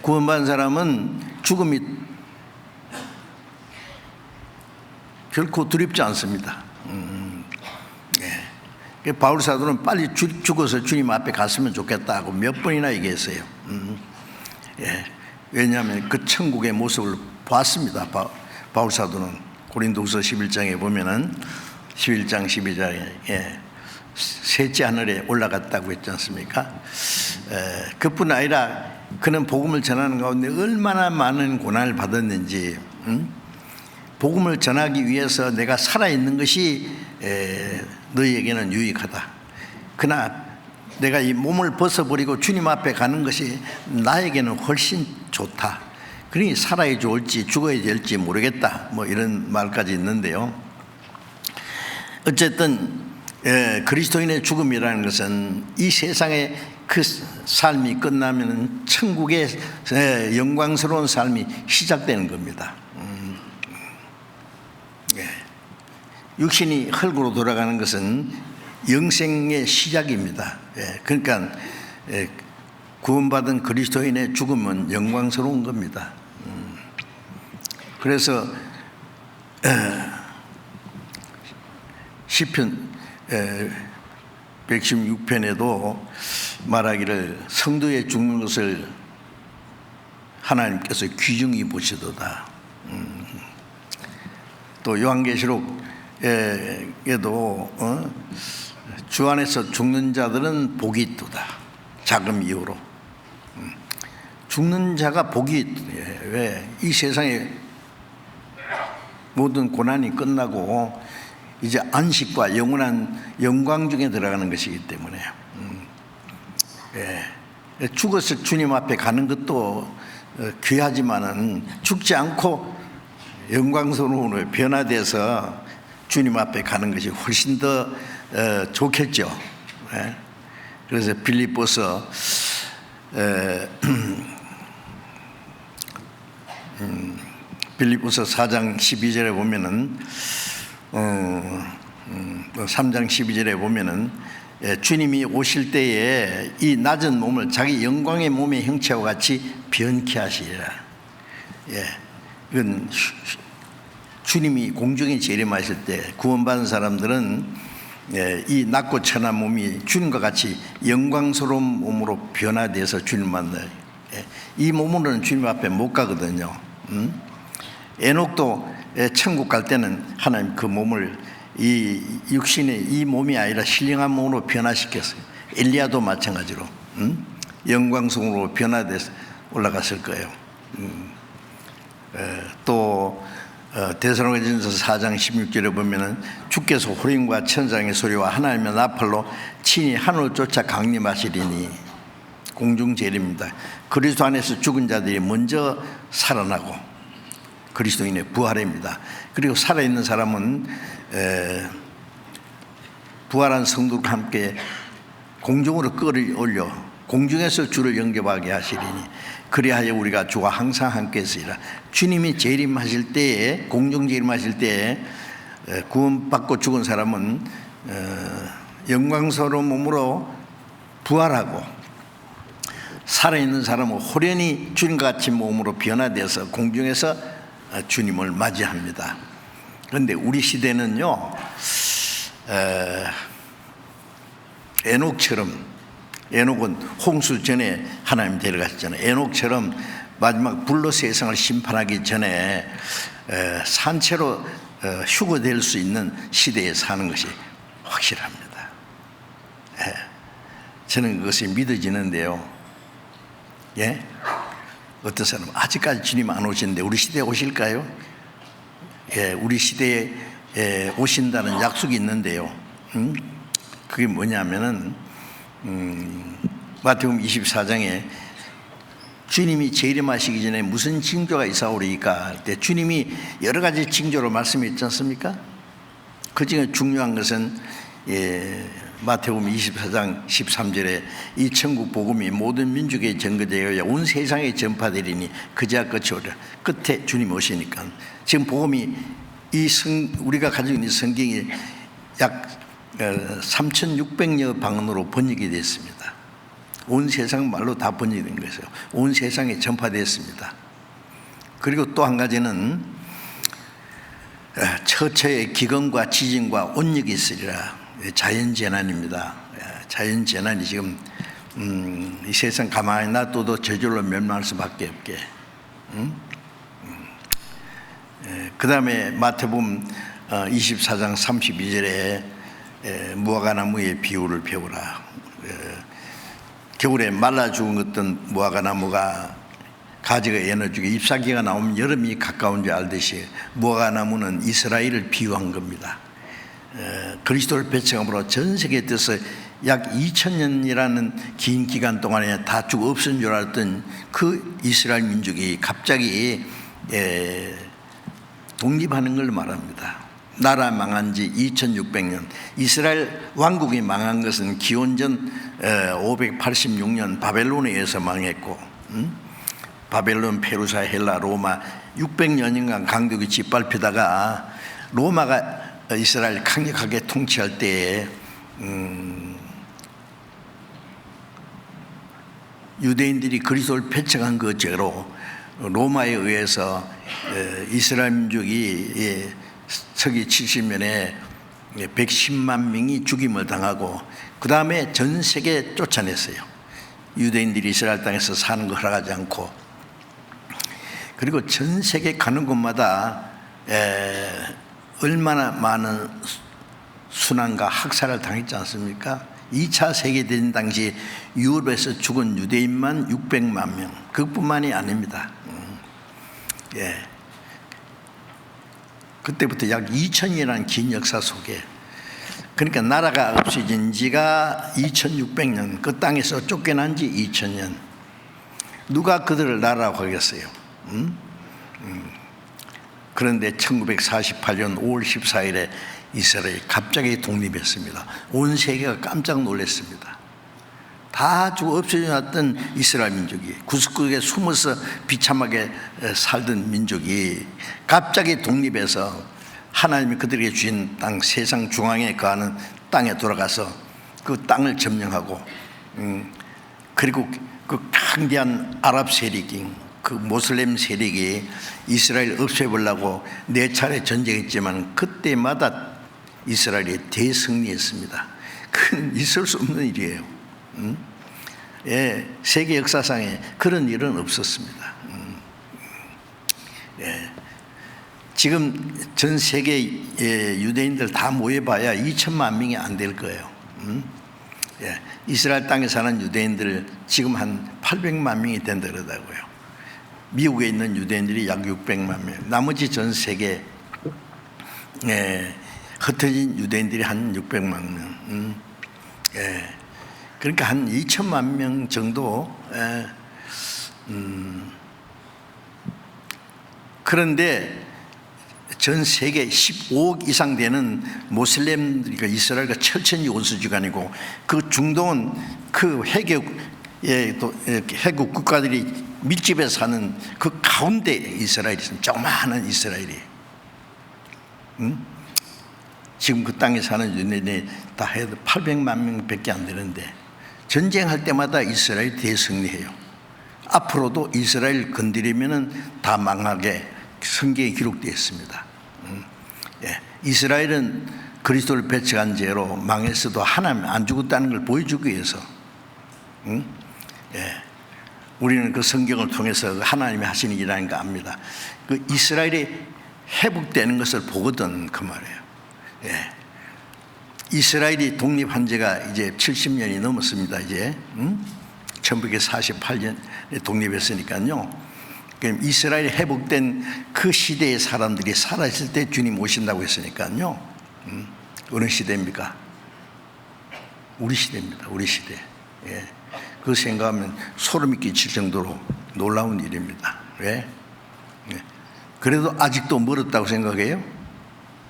구원받은 사람은 죽음이 결코 두렵지 않습니다. 바울 사도는 빨리 죽어서 주님 앞에 갔으면 좋겠다고 몇 번이나 얘기했어요. 왜냐하면 그 천국의 모습을 봤습니다. 바울 사도는 고린도후서 11장에 보면은 11장 12장에 셋째 하늘에 올라갔다고 했지 않습니까? 그뿐 아니라 그는 복음을 전하는 가운데 얼마나 많은 고난을 받았는지, 복음을 전하기 위해서 내가 살아있는 것이 너희에게는 유익하다. 그러나 내가 이 몸을 벗어버리고 주님 앞에 가는 것이 나에게는 훨씬 좋다. 그러니 살아야 좋을지 죽어야 될지 모르겠다. 뭐 이런 말까지 있는데요. 어쨌든 그리스도인의 죽음이라는 것은 이 세상의 그 삶이 끝나면 천국의 영광스러운 삶이 시작되는 겁니다. 육신이 흙으로 돌아가는 것은 영생의 시작입니다. 그러니까 구원받은 그리스도인의 죽음은 영광스러운 겁니다. 그래서 시편 116편에도 말하기를 성도의 죽는 것을 하나님께서 귀중히 보시도다. 또 요한계시록에도 주 안에서 죽는 자들은 복이 있도다. 자금 이후로 죽는 자가 복이 있도다. 왜? 이 세상에 모든 고난이 끝나고 이제 안식과 영원한 영광 중에 들어가는 것이기 때문에 죽어서 주님 앞에 가는 것도 귀하지만은 죽지 않고 영광스러운 변화돼서 주님 앞에 가는 것이 훨씬 더 좋겠죠. 그래서 빌립보서 4장 12절에 보면은 3장 12절에 보면은 주님이 오실 때에 이 낮은 몸을 자기 영광의 몸의 형체와 같이 변케 하시리라. 이건 주님이 공중에 재림하실 때 구원받은 사람들은 이 낮고 천한 몸이 주님과 같이 영광스러운 몸으로 변화돼서 주님 만나요. 이 몸으로는 주님 앞에 못 가거든요. 에녹도 천국 갈 때는 하나님 그 몸을 이 육신의 이 몸이 아니라 신령한 몸으로 변화시켰어요. 엘리야도 마찬가지로 영광스러움으로 변화돼서 올라갔을 거예요. 또 데살로니가전서 4장 16절에 보면은 주께서 호령과 천장의 소리와 하나님의 나팔로 친히 하늘을 쫓아 강림하시리니 공중 재림입니다. 그리스도 안에서 죽은 자들이 먼저 살아나고 그리스도인의 부활입니다. 그리고 살아있는 사람은 부활한 성도와 함께 공중으로 끌어올려 공중에서 주를 영접하게 하시리니 그리하여 우리가 주와 항상 함께 있으리라. 주님이 재림하실 때에 공중 재림하실 때에 구원받고 죽은 사람은 영광스러운 몸으로 부활하고 살아있는 사람은 호련히 주님과 같이 몸으로 변화되어서 공중에서 주님을 맞이합니다. 그런데 우리 시대는요, 에녹은 홍수 전에 하나님 데려가셨잖아요. 에녹처럼 마지막 불로 세상을 심판하기 전에 산채로 휴거될 수 있는 시대에 사는 것이 확실합니다. 저는 그것이 믿어지는데요. 예? 어떤 사람은 아직까지 주님 안 오시는데 우리 시대에 오실까요? 예, 우리 시대에 오신다는 약속이 있는데요. 그게 뭐냐면은 마태복음 24장에 주님이 재림하시기 전에 무슨 징조가 있사오리이까 할 때 주님이 여러 가지 징조로 말씀했지 않습니까? 그 중에 중요한 것은 마태복음 24장 13절에 이 천국 복음이 모든 민족에 전거되어 온 세상에 전파되리니 그제야 끝이 오리라. 끝에 주님 오시니까 지금 복음이 우리가 가지고 있는 성경이 약 3,600여 방언으로 번역이 됐습니다. 온 세상 말로 다 번역이 된 것이에요. 온 세상에 전파됐습니다. 그리고 또 한 가지는 처처에 기근과 지진과 온역이 있으리라. 자연재난입니다. 자연재난이 지금 이 세상 가만히 놔둬도 저절로 멸망할 수밖에 없게. 그 다음에 마태복음 24장 32절에 무화과나무의 비유를 배우라. 겨울에 말라 죽은 어떤 무화과나무가 가지가 에너지고 잎사귀가 나오면 여름이 가까운 줄 알듯이 무화과나무는 이스라엘을 비유한 겁니다. 그리스도를 배척함으로 전 세계에 떠서 약 2000년이라는 긴 기간 동안에 다 죽어 없은 줄 알았던 그 이스라엘 민족이 갑자기 독립하는 걸 말합니다. 나라 망한 지 2600년, 이스라엘 왕국이 망한 것은 기원전 586년 바벨론에 의해서 망했고, 바벨론, 페루사, 헬라, 로마 600년인간 강국이 짓밟히다가 로마가 이스라엘 강력하게 통치할 때에 유대인들이 그리스도를 배척한 그 죄로 로마에 의해서 이스라엘 민족이 서기 70년에 110만 명이 죽임을 당하고 그 다음에 전 세계에 쫓아냈어요. 유대인들이 이스라엘 땅에서 사는 거 허락하지 않고. 그리고 전 세계 가는 곳마다 얼마나 많은 순환과 학살을 당했지 않습니까? 2차 세계대전 당시 유럽에서 죽은 유대인만 600만 명, 그것뿐만이 아닙니다. 그때부터 약 2000년이라는 긴 역사 속에, 그러니까 나라가 없어진 지가 2600년, 그 땅에서 쫓겨난 지 2000년. 누가 그들을 나라라고 하겠어요? 그런데 1948년 5월 14일에 이스라엘이 갑자기 독립했습니다. 온 세계가 깜짝 놀랐습니다. 다 죽어 없어졌던 이스라엘 민족이, 구석구석에 숨어서 비참하게 살던 민족이 갑자기 독립해서 하나님이 그들에게 주신 땅, 세상 중앙에 거하는 땅에 돌아가서 그 땅을 점령하고, 그리고 그 강대한 아랍 세력이, 그 모슬렘 세력이 이스라엘 없애보려고 4차례 전쟁했지만 그때마다 이스라엘이 대승리했습니다. 그건 있을 수 없는 일이에요. 세계 역사상에 그런 일은 없었습니다. 지금 전 세계 유대인들 다 모여봐야 2천만 명이 안 될 거예요. 이스라엘 땅에 사는 유대인들 지금 한 800만 명이 된다 그러더라고요. 미국에 있는 유대인들이 약 600만 명, 나머지 전 세계 흩어진 유대인들이 한 600만 명. 그러니까 한 2천만 명 정도. 그런데 전 세계 15억 이상 되는 모슬렘들이 이스라엘과 철천히 원수지간이고, 그 중동은 그 해국 국가들이 밀집해서 사는 그 가운데 이스라엘이 있습니다. 조그마한 이스라엘이. 지금 그 땅에 사는 유대인이 다 해도 800만 명밖에 안 되는데 전쟁할 때마다 이스라엘이 대승리해요. 앞으로도 이스라엘 건드리면은 다 망하게 성경에 기록되어 있습니다. 이스라엘은 그리스도를 배척한 죄로 망했어도 하나님 안 죽었다는 걸 보여주기 위해서 우리는 그 성경을 통해서 하나님이 하시는 일이라는 거 압니다. 그 이스라엘이 회복되는 것을 보거든 그 말이에요. 이스라엘이 독립한 지가 이제 70년이 넘었습니다. 이제 1948년에 독립했으니까요. 그럼 이스라엘이 회복된 그 시대의 사람들이 살아있을 때 주님 오신다고 했으니까요. 어느 시대입니까? 우리 시대입니다. 우리 시대. 그 생각하면 소름이 끼칠 정도로 놀라운 일입니다. 왜? 그래도 아직도 멀었다고 생각해요?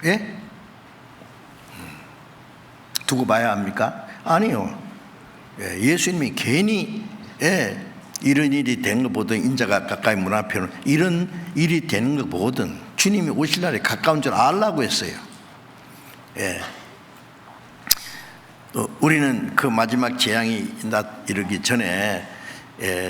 예? 두고 봐야 합니까? 아니요. 예수님이 괜히 이런 일이 된 것보다 인자가 가까이 문 앞에는 이런 일이 되는 것보다 주님이 오실 날이 가까운 줄 알라고 했어요. 우리는 그 마지막 재앙이 이르기 전에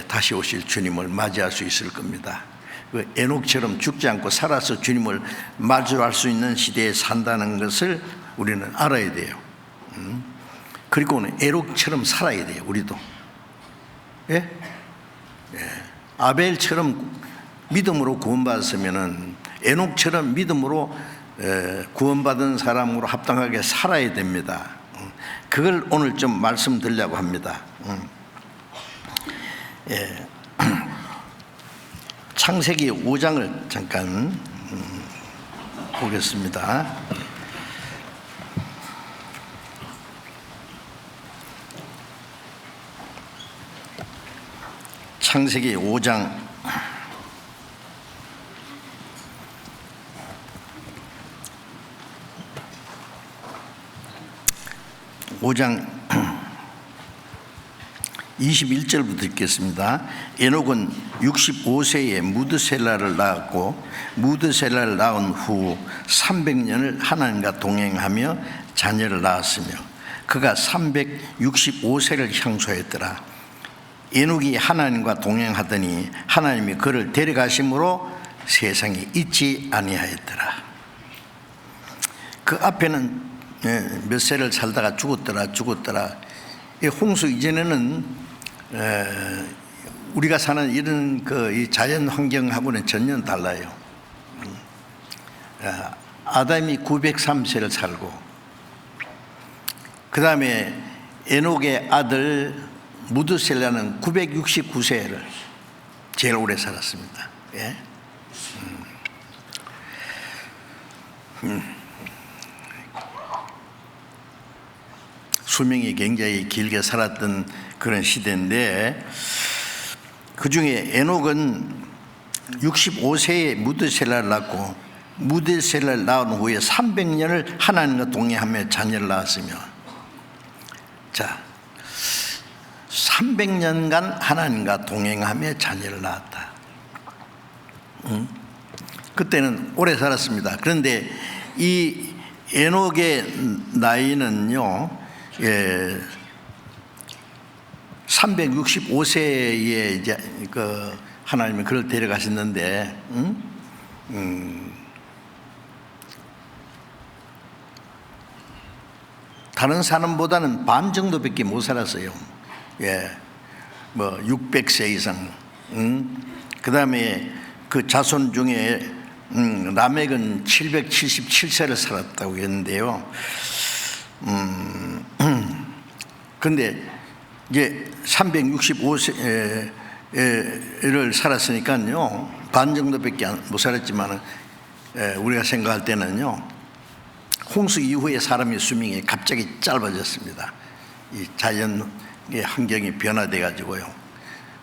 다시 오실 주님을 맞이할 수 있을 겁니다. 그 에녹처럼 죽지 않고 살아서 주님을 마주할 수 있는 시대에 산다는 것을 우리는 알아야 돼요. 그리고는 에녹처럼 살아야 돼요. 우리도. 아벨처럼 믿음으로 구원받았으면은 에녹처럼 믿음으로 구원받은 사람으로 합당하게 살아야 됩니다. 그걸 오늘 좀 말씀드리려고 합니다. 창세기 5장을 잠깐 보겠습니다. 창세기 5장 21절부터 읽겠습니다. 에녹은 65세에 무드셀라를 낳았고 무드셀라를 낳은 후 300년을 하나님과 동행하며 자녀를 낳았으며 그가 365세를 향수했더라. 에녹이 하나님과 동행하더니 하나님이 그를 데려가심으로 세상에 있지 아니하였더라. 그 앞에는 몇 세를 살다가 죽었더라. 이 홍수 이전에는 우리가 사는 이런 이 자연 환경하고는 전혀 달라요. 아담이 903세를 살고 그 다음에 에녹의 아들 무드셀라는 969세를 제일 오래 살았습니다. 수명이 굉장히 길게 살았던 그런 시대인데 그 중에 에녹은 65세에 무드셀라를 낳고 무드셀라를 낳은 후에 300년을 하나님과 동행하며 자녀를 낳았으며 자 300년간 하나님과 동행하며 자녀를 낳았다. 그때는 오래 살았습니다. 그런데 이 에녹의 나이는요 365세에 이제 그 하나님이 그를 데려가셨는데 다른 사람보다는 반 정도밖에 못 살았어요. 뭐 600세 이상. 그 다음에 그 자손 중에 라멕은 777세를 살았다고 했는데요. 근데 이제 365세를 살았으니까요 반 정도밖에 못 살았지만 우리가 생각할 때는요 홍수 이후에 사람의 수명이 갑자기 짧아졌습니다. 이 자연의 환경이 변화돼 가지고요.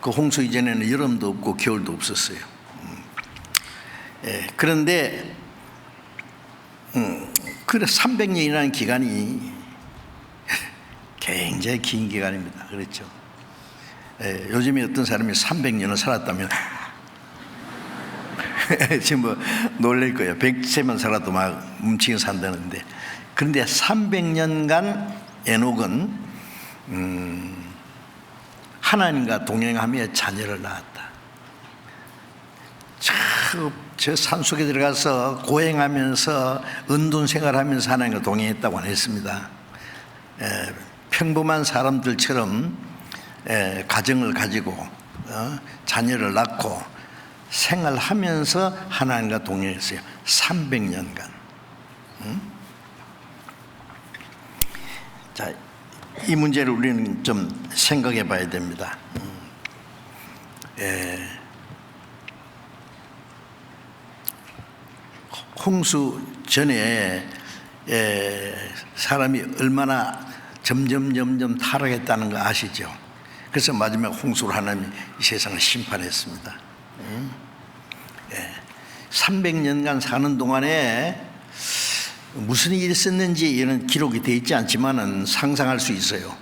그 홍수 이전에는 여름도 없고 겨울도 없었어요. 그런데 그래 300년이라는 기간이 굉장히 긴 기간입니다. 그렇죠? 요즘에 어떤 사람이 300년을 살았다면 지금 뭐 놀랄 거예요. 100세만 살아도 막 뭉치게 산다는데 그런데 300년간 에녹은 하나님과 동행하며 자녀를 낳았다. 저 산속에 들어가서 고행하면서 은둔 생활하면서 하나님과 동행했다고 했습니다. 평범한 사람들처럼 가정을 가지고 자녀를 낳고 생활하면서 하나님과 동행했어요. 300년간. 자, 이 문제를 우리는 좀 생각해 봐야 됩니다. 홍수 전에 사람이 얼마나 점점 타락했다는 거 아시죠? 그래서 마지막 홍수로 하나님이 이 세상을 심판했습니다. 300년간 사는 동안에 무슨 일이 있었는지 이런 기록이 되어 있지 않지만은 상상할 수 있어요.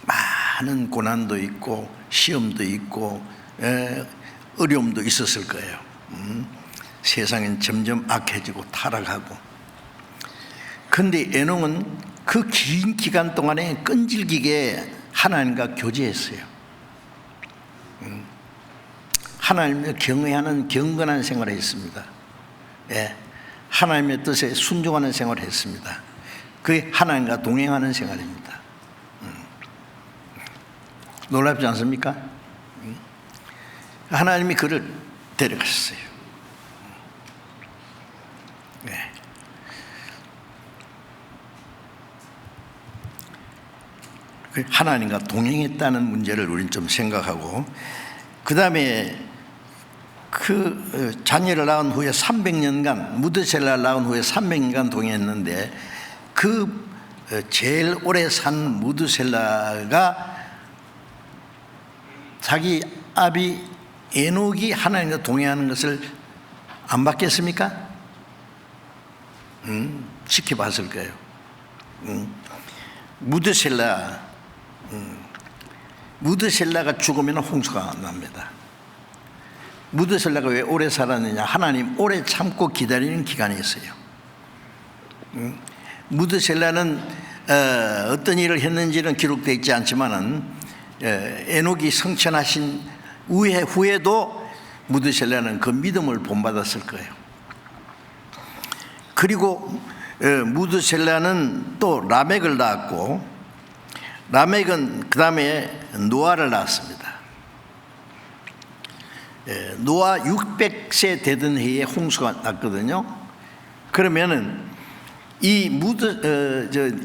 많은 고난도 있고 시험도 있고 어려움도 있었을 거예요. 세상은 점점 악해지고 타락하고. 그런데 에녹은 그 긴 기간 동안에 끈질기게 하나님과 교제했어요. 하나님을 경외하는 경건한 생활을 했습니다. 하나님의 뜻에 순종하는 생활을 했습니다. 그게 하나님과 동행하는 생활입니다. 놀랍지 않습니까? 하나님이 그를 데려갔어요. 하나님과 동행했다는 문제를 우리는 좀 생각하고, 그 다음에 그 자녀를 낳은 후에 300년간, 무드셀라를 낳은 후에 300년간 동행했는데, 그 제일 오래 산 무드셀라가 자기 아비 에녹이 하나님과 동행하는 것을 안 봤겠습니까? 지켜봤을 거예요. 무드셀라가 죽으면 홍수가 납니다. 무드셀라가 왜 오래 살았느냐? 하나님 오래 참고 기다리는 기간이 있어요. 무드셀라는 어떤 일을 했는지는 기록되어 있지 않지만은 에녹이 성천하신 후에도 무드셀라는 그 믿음을 본받았을 거예요. 그리고 무드셀라는 또 라멕을 낳았고, 라멕은 그 다음에 노아를 낳았습니다. 노아 600세 되던 해에 홍수가 났거든요. 그러면은 이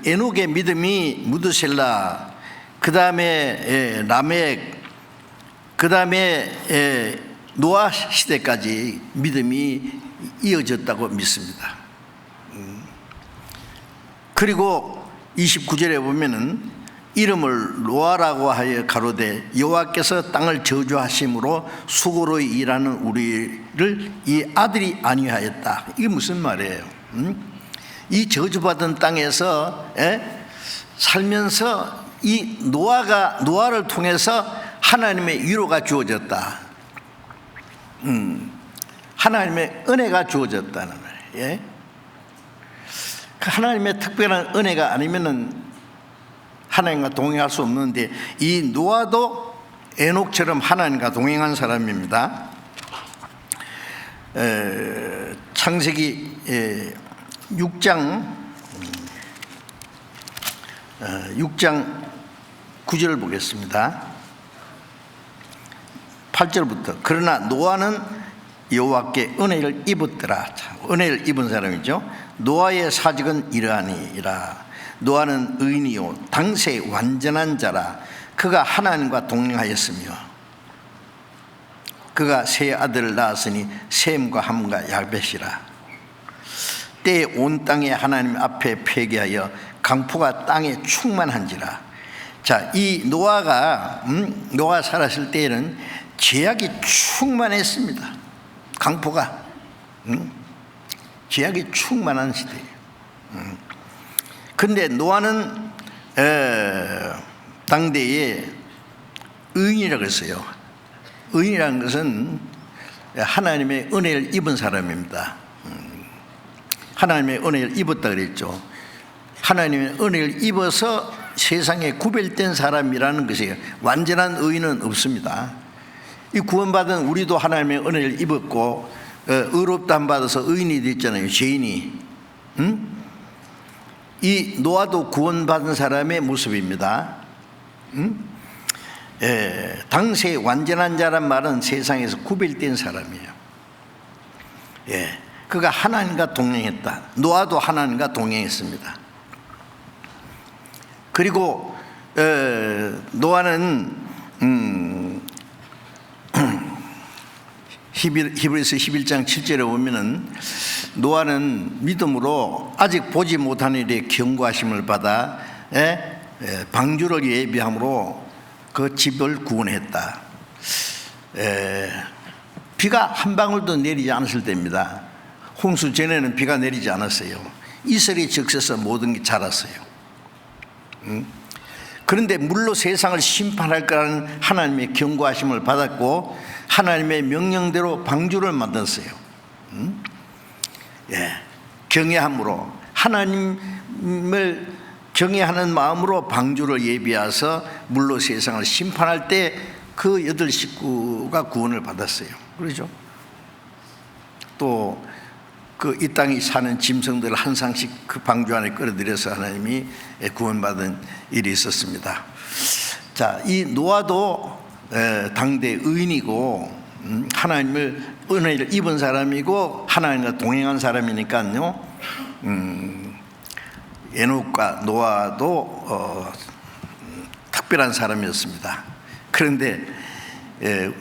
에녹의 믿음이 무드셀라, 그 다음에 라멕, 그 다음에 노아 시대까지 믿음이 이어졌다고 믿습니다. 그리고 29절에 보면은 이름을 노아라고 하여 가로되 여호와께서 땅을 저주하심으로 수고로 일하는 우리를 이 아들이 아니하였다. 이게 무슨 말이에요? 이 저주받은 땅에서 살면서 이 노아를 통해서 하나님의 위로가 주어졌다. 하나님의 은혜가 주어졌다는 말이에요. 하나님의 특별한 은혜가 아니면은 하나님과 동행할 수 없는데, 이 노아도 에녹처럼 하나님과 동행한 사람입니다. 창세기 6장 9절을 보겠습니다. 8절부터 그러나 노아는 여호와께 은혜를 입었더라. 은혜를 입은 사람이죠. 노아의 사직은 이러하니라. 노아는 의인이요 당세 완전한 자라. 그가 하나님과 동행하였으며 그가 세 아들을 낳았으니 셈과 함과 야벳이라. 때에 온 땅에 하나님 앞에 회개하여 강포가 땅에 충만한지라. 자, 이 노아가 살았을 때에는 죄악이 충만했습니다. 강포가 죄악이 충만한 시대예요. 그런데 노아는 당대에 의인이라고 했어요. 의인이라는 것은 하나님의 은혜를 입은 사람입니다. 하나님의 은혜를 입었다 그랬죠. 하나님의 은혜를 입어서 세상에 구별된 사람이라는 것이에요. 완전한 의인은 없습니다. 이 구원받은 우리도 하나님의 은혜를 입었고 의롭다함 받아서 의인이 됐잖아요. 죄인이. 이 노아도 구원받은 사람의 모습입니다. 당시에 완전한 자란 말은 세상에서 구별된 사람이에요. 그가 하나님과 동행했다. 노아도 하나님과 동행했습니다. 그리고 노아는 히브리서 11장 7절에 보면은 노아는 믿음으로 아직 보지 못한 일에 경고하심을 받아 방주를 예비함으로 그 집을 구원했다. 비가 한 방울도 내리지 않았을 때입니다. 홍수 전에는 비가 내리지 않았어요. 이슬이 적셔서 모든 게 자랐어요. 그런데 물로 세상을 심판할 거라는 하나님의 경고하심을 받았고 하나님의 명령대로 방주를 만들었어요. 경외함으로 하나님을 경외하는 마음으로 방주를 예비해서 물로 세상을 심판할 때 그 8식구가 구원을 받았어요. 그렇죠? 또 그 이 땅에 사는 짐승들을 한 상씩 그 방주 안에 끌어들여서 하나님이 구원받은 일이 있었습니다. 자, 이 노아도 당대 의인이고 하나님을 은혜를 입은 사람이고 하나님과 동행한 사람이니까요. 에녹과 노아도 특별한 사람이었습니다. 그런데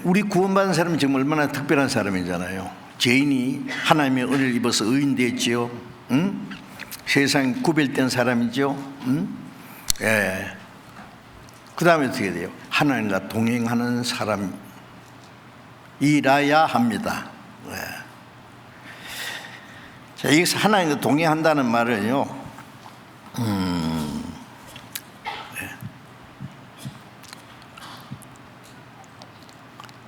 우리 구원받은 사람은 지금 얼마나 특별한 사람이잖아요. 죄인이 하나님의 은혜를 입어서 의인 됐지요. 세상 구별된 사람이죠. 그 다음에 어떻게 돼요? 하나님과 동행하는 사람이라야 합니다. 자, 여기서 하나님과 동행한다는 말은요,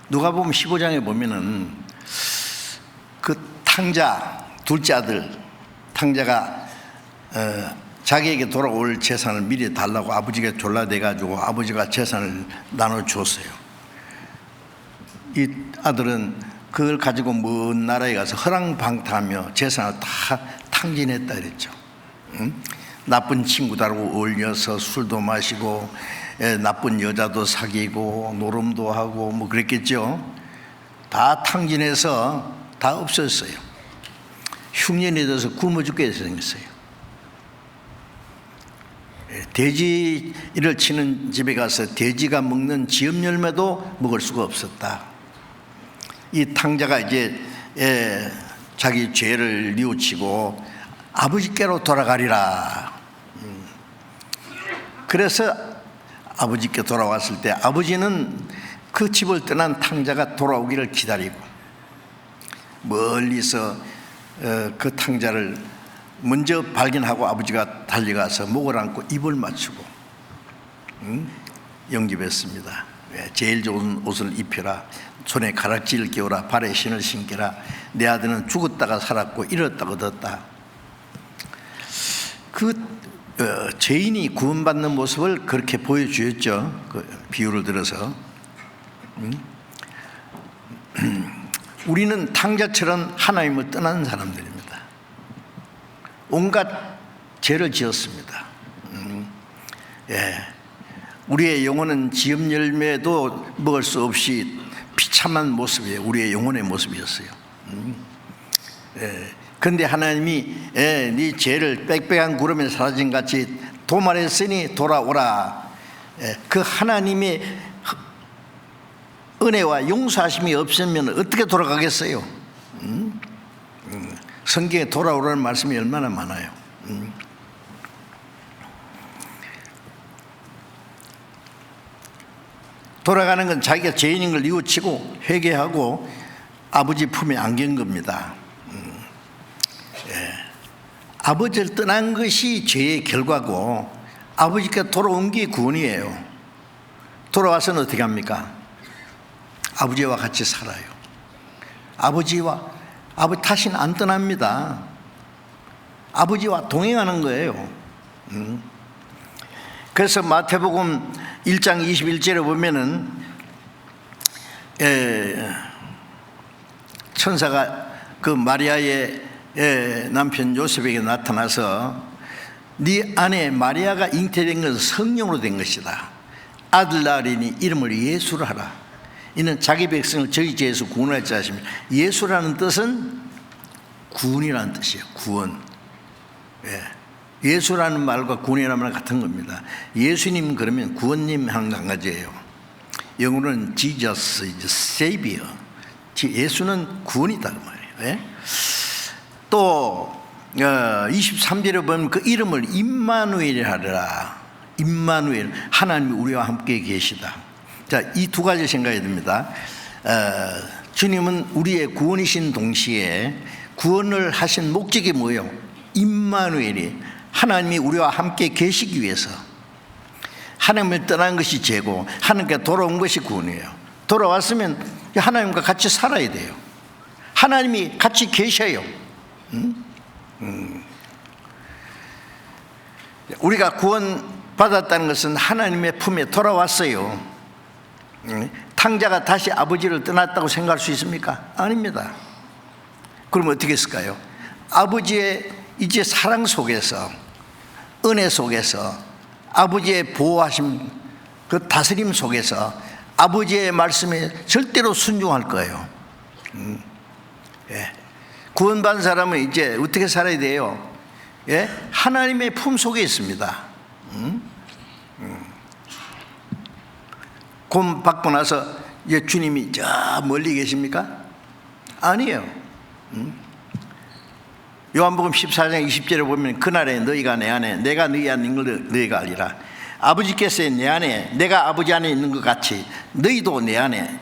누가복음 15장에 보면은 그 탕자 둘째 아들 탕자가 자기에게 돌아올 재산을 미리 달라고 아버지가 졸라대 가지고 아버지가 재산을 나눠줬어요. 이 아들은 그걸 가지고 먼 나라에 가서 허랑방탕하며 재산을 다 탕진했다 그랬죠. 나쁜 친구들하고 어울려서 술도 마시고 나쁜 여자도 사귀고 노름도 하고 뭐 그랬겠죠. 다 탕진해서 다 없었어요. 흉년이 돼서 굶어 죽게 생겼어요. 돼지를 치는 집에 가서 돼지가 먹는 지엽 열매도 먹을 수가 없었다. 이 탕자가 이제 자기 죄를 뉘우치고 아버지께로 돌아가리라. 그래서 아버지께 돌아왔을 때 아버지는 그 집을 떠난 탕자가 돌아오기를 기다리고 멀리서 그 탕자를 먼저 발견하고 아버지가 달려가서 목을 안고 입을 맞추고 영접했습니다. 제일 좋은 옷을 입혀라, 손에 가락지를 끼워라, 발에 신을 신겨라. 내 아들은 죽었다가 살았고 잃었다가 얻었다. 그 죄인이 구원받는 모습을 그렇게 보여주었죠. 그 비유를 들어서 우리는 탕자처럼 하나님을 떠난 사람들입니다. 온갖 죄를 지었습니다. 우리의 영혼은 지엽 열매도 먹을 수 없이 비참한 모습이에요. 우리의 영혼의 모습이었어요. 그런데 하나님이 네 죄를 빽빽한 구름에 사라진 같이 도말했으니 돌아오라. 그 하나님의 은혜와 용서하심이 없으면 어떻게 돌아가겠어요? 성경에 돌아오라는 말씀이 얼마나 많아요. 돌아가는 건 자기가 죄인인 걸 뉘우치고 회개하고 아버지 품에 안긴 겁니다. 아버지를 떠난 것이 죄의 결과고 아버지께 돌아온 게 구원이에요. 돌아와서는 어떻게 합니까? 아버지와 같이 살아요. 아버지 다시는 안 떠납니다. 아버지와 동행하는 거예요. 그래서 마태복음 1장 21절에 보면은 천사가 그 마리아의 남편 요셉에게 나타나서 네 아내 마리아가 잉태된 것은 성령으로 된 것이다. 아들 낳으리니 이름을 예수로 하라. 이는 자기 백성을 저희 죄에서 구원할 자시며, 예수라는 뜻은 구원이라는 뜻이에요. 구원. 예수라는 말과 구원이라는 말 같은 겁니다. 예수님 그러면 구원님 하는 거 한 가지예요. 영어로는 Jesus is Savior. 예수는 구원이다 그 말이에요. 또 23절에 보면 그 이름을 임마누엘 하리라. 임마누엘, 하나님이 우리와 함께 계시다. 자, 이 두 가지 생각이 듭니다. 주님은 우리의 구원이신 동시에 구원을 하신 목적이 뭐예요? 임마누엘이, 하나님이 우리와 함께 계시기 위해서. 하나님을 떠난 것이 죄고 하나님께 돌아온 것이 구원이에요. 돌아왔으면 하나님과 같이 살아야 돼요. 하나님이 같이 계셔요. 우리가 구원받았다는 것은 하나님의 품에 돌아왔어요. 탕자가 다시 아버지를 떠났다고 생각할 수 있습니까? 아닙니다. 그럼 어떻게 했을까요? 아버지의 이제 사랑 속에서, 은혜 속에서, 아버지의 보호하심, 그 다스림 속에서 아버지의 말씀에 절대로 순종할 거예요. 구원받은 사람은 이제 어떻게 살아야 돼요? 하나님의 품 속에 있습니다. 구원 받고 나서 이제 주님이 저 멀리 계십니까? 아니에요. 요한복음 14장 20절에 보면 그날에 너희가 내 안에, 내가 너희 안에 있는 걸 너희가 알리라. 아버지께서 내 안에, 내가 아버지 안에 있는 것 같이 너희도 내 안에,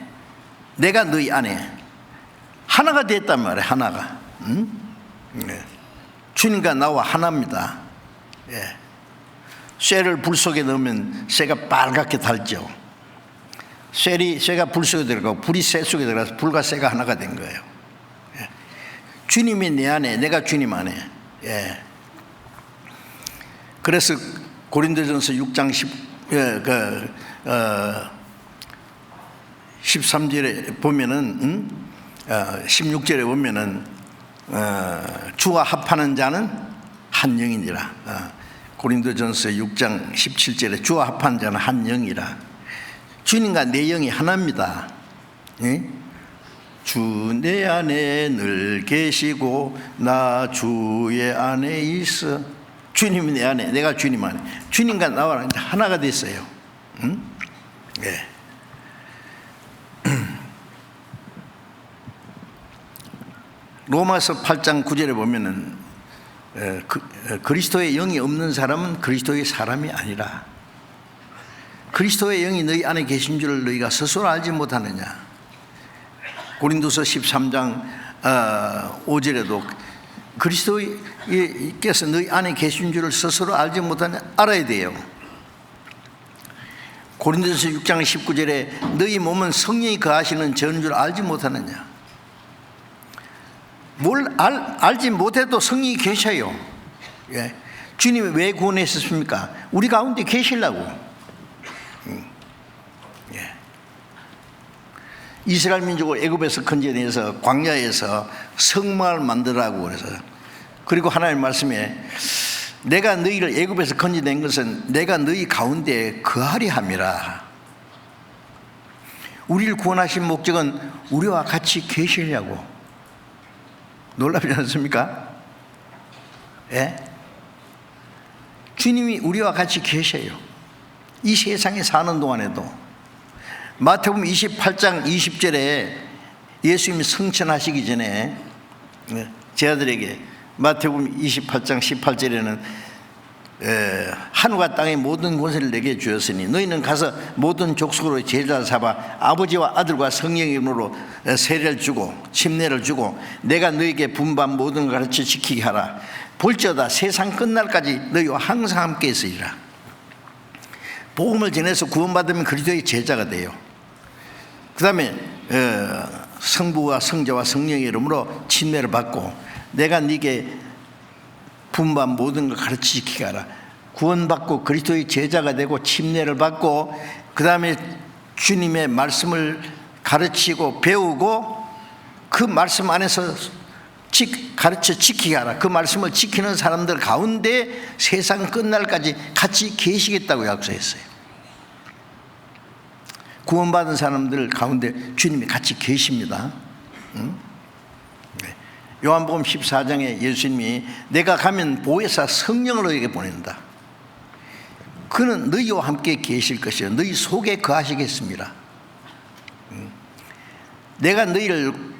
내가 너희 안에 하나가 됐단 말이에요. 하나가. 주님과 나와 하나입니다. 쇠를 불 속에 넣으면 쇠가 빨갛게 달죠. 쇠가 불 속에 들어가고 불이 쇠 속에 들어가서 불과 쇠가 하나가 된 거예요. 주님이 내 안에, 내가 주님 안에. 그래서 고린도전서 6장 13절에 보면은 16절에 보면은 주와 합하는 자는 한 영이니라. 고린도전서 6장 17절에 주와 합하는 자는 한 영이라. 주님과 내 영이 하나입니다. 주 내 안에 늘 계시고 나 주의 안에 있어. 주님이 내 안에, 내가 주님 안에. 주님과 나와 하나가 됐어요. 로마서 8장 9절에 보면은 그리스도의 영이 없는 사람은 그리스도의 사람이 아니라, 그리스도의 영이 너희 안에 계신 줄 너희가 스스로 알지 못하느냐. 고린도서 13장 5절에도 그리스도께서 너희 안에 계신 줄을 스스로 알지 못하느냐. 알아야 돼요. 고린도서 6장 19절에 너희 몸은 성령이 거하시는 저인 줄 알지 못하느냐. 뭘 알지 못해도 성령이 계셔요. 주님이 왜 구원했습니까? 우리 가운데 계시려고. 이스라엘 민족을 애굽에서 건져내서 광야에서 성막을 만들라고 그래서, 그리고 하나님 말씀에 내가 너희를 애굽에서 건져낸 것은 내가 너희 가운데 거하리 함이라. 우리를 구원하신 목적은 우리와 같이 계시려고. 놀랍지 않습니까? 주님이 우리와 같이 계셔요. 이 세상에 사는 동안에도. 마태복음 28장 20절에 예수님이 성천하시기 전에 제 아들에게 마태복음 28장 18절에는 하늘과 땅의 모든 권세를 내게 주었으니 너희는 가서 모든 족속으로 제자 삼아 아버지와 아들과 성령의 이름으로 세례를 주고 침례를 주고 내가 너희에게 분반 모든 걸 가르쳐 지키게 하라. 볼지어다 세상 끝날까지 너희와 항상 함께 있으리라. 복음을 전해서 구원받으면 그리스도의 제자가 돼요. 그 다음에 성부와 성자와 성령의 이름으로 침례를 받고 내가 네게 분반 모든 걸 가르쳐 지키게 하라. 구원받고 그리스도의 제자가 되고 침례를 받고 그 다음에 주님의 말씀을 가르치고 배우고 그 말씀 안에서 가르쳐 지키게 하라. 그 말씀을 지키는 사람들 가운데 세상 끝날까지 같이 계시겠다고 약속했어요. 구원받은 사람들 가운데 주님이 같이 계십니다. 요한복음 14장에 예수님이 내가 가면 보혜사 성령을 너에게 보낸다. 그는 너희와 함께 계실 것이요 너희 속에 거하시겠습니다. 내가 너희를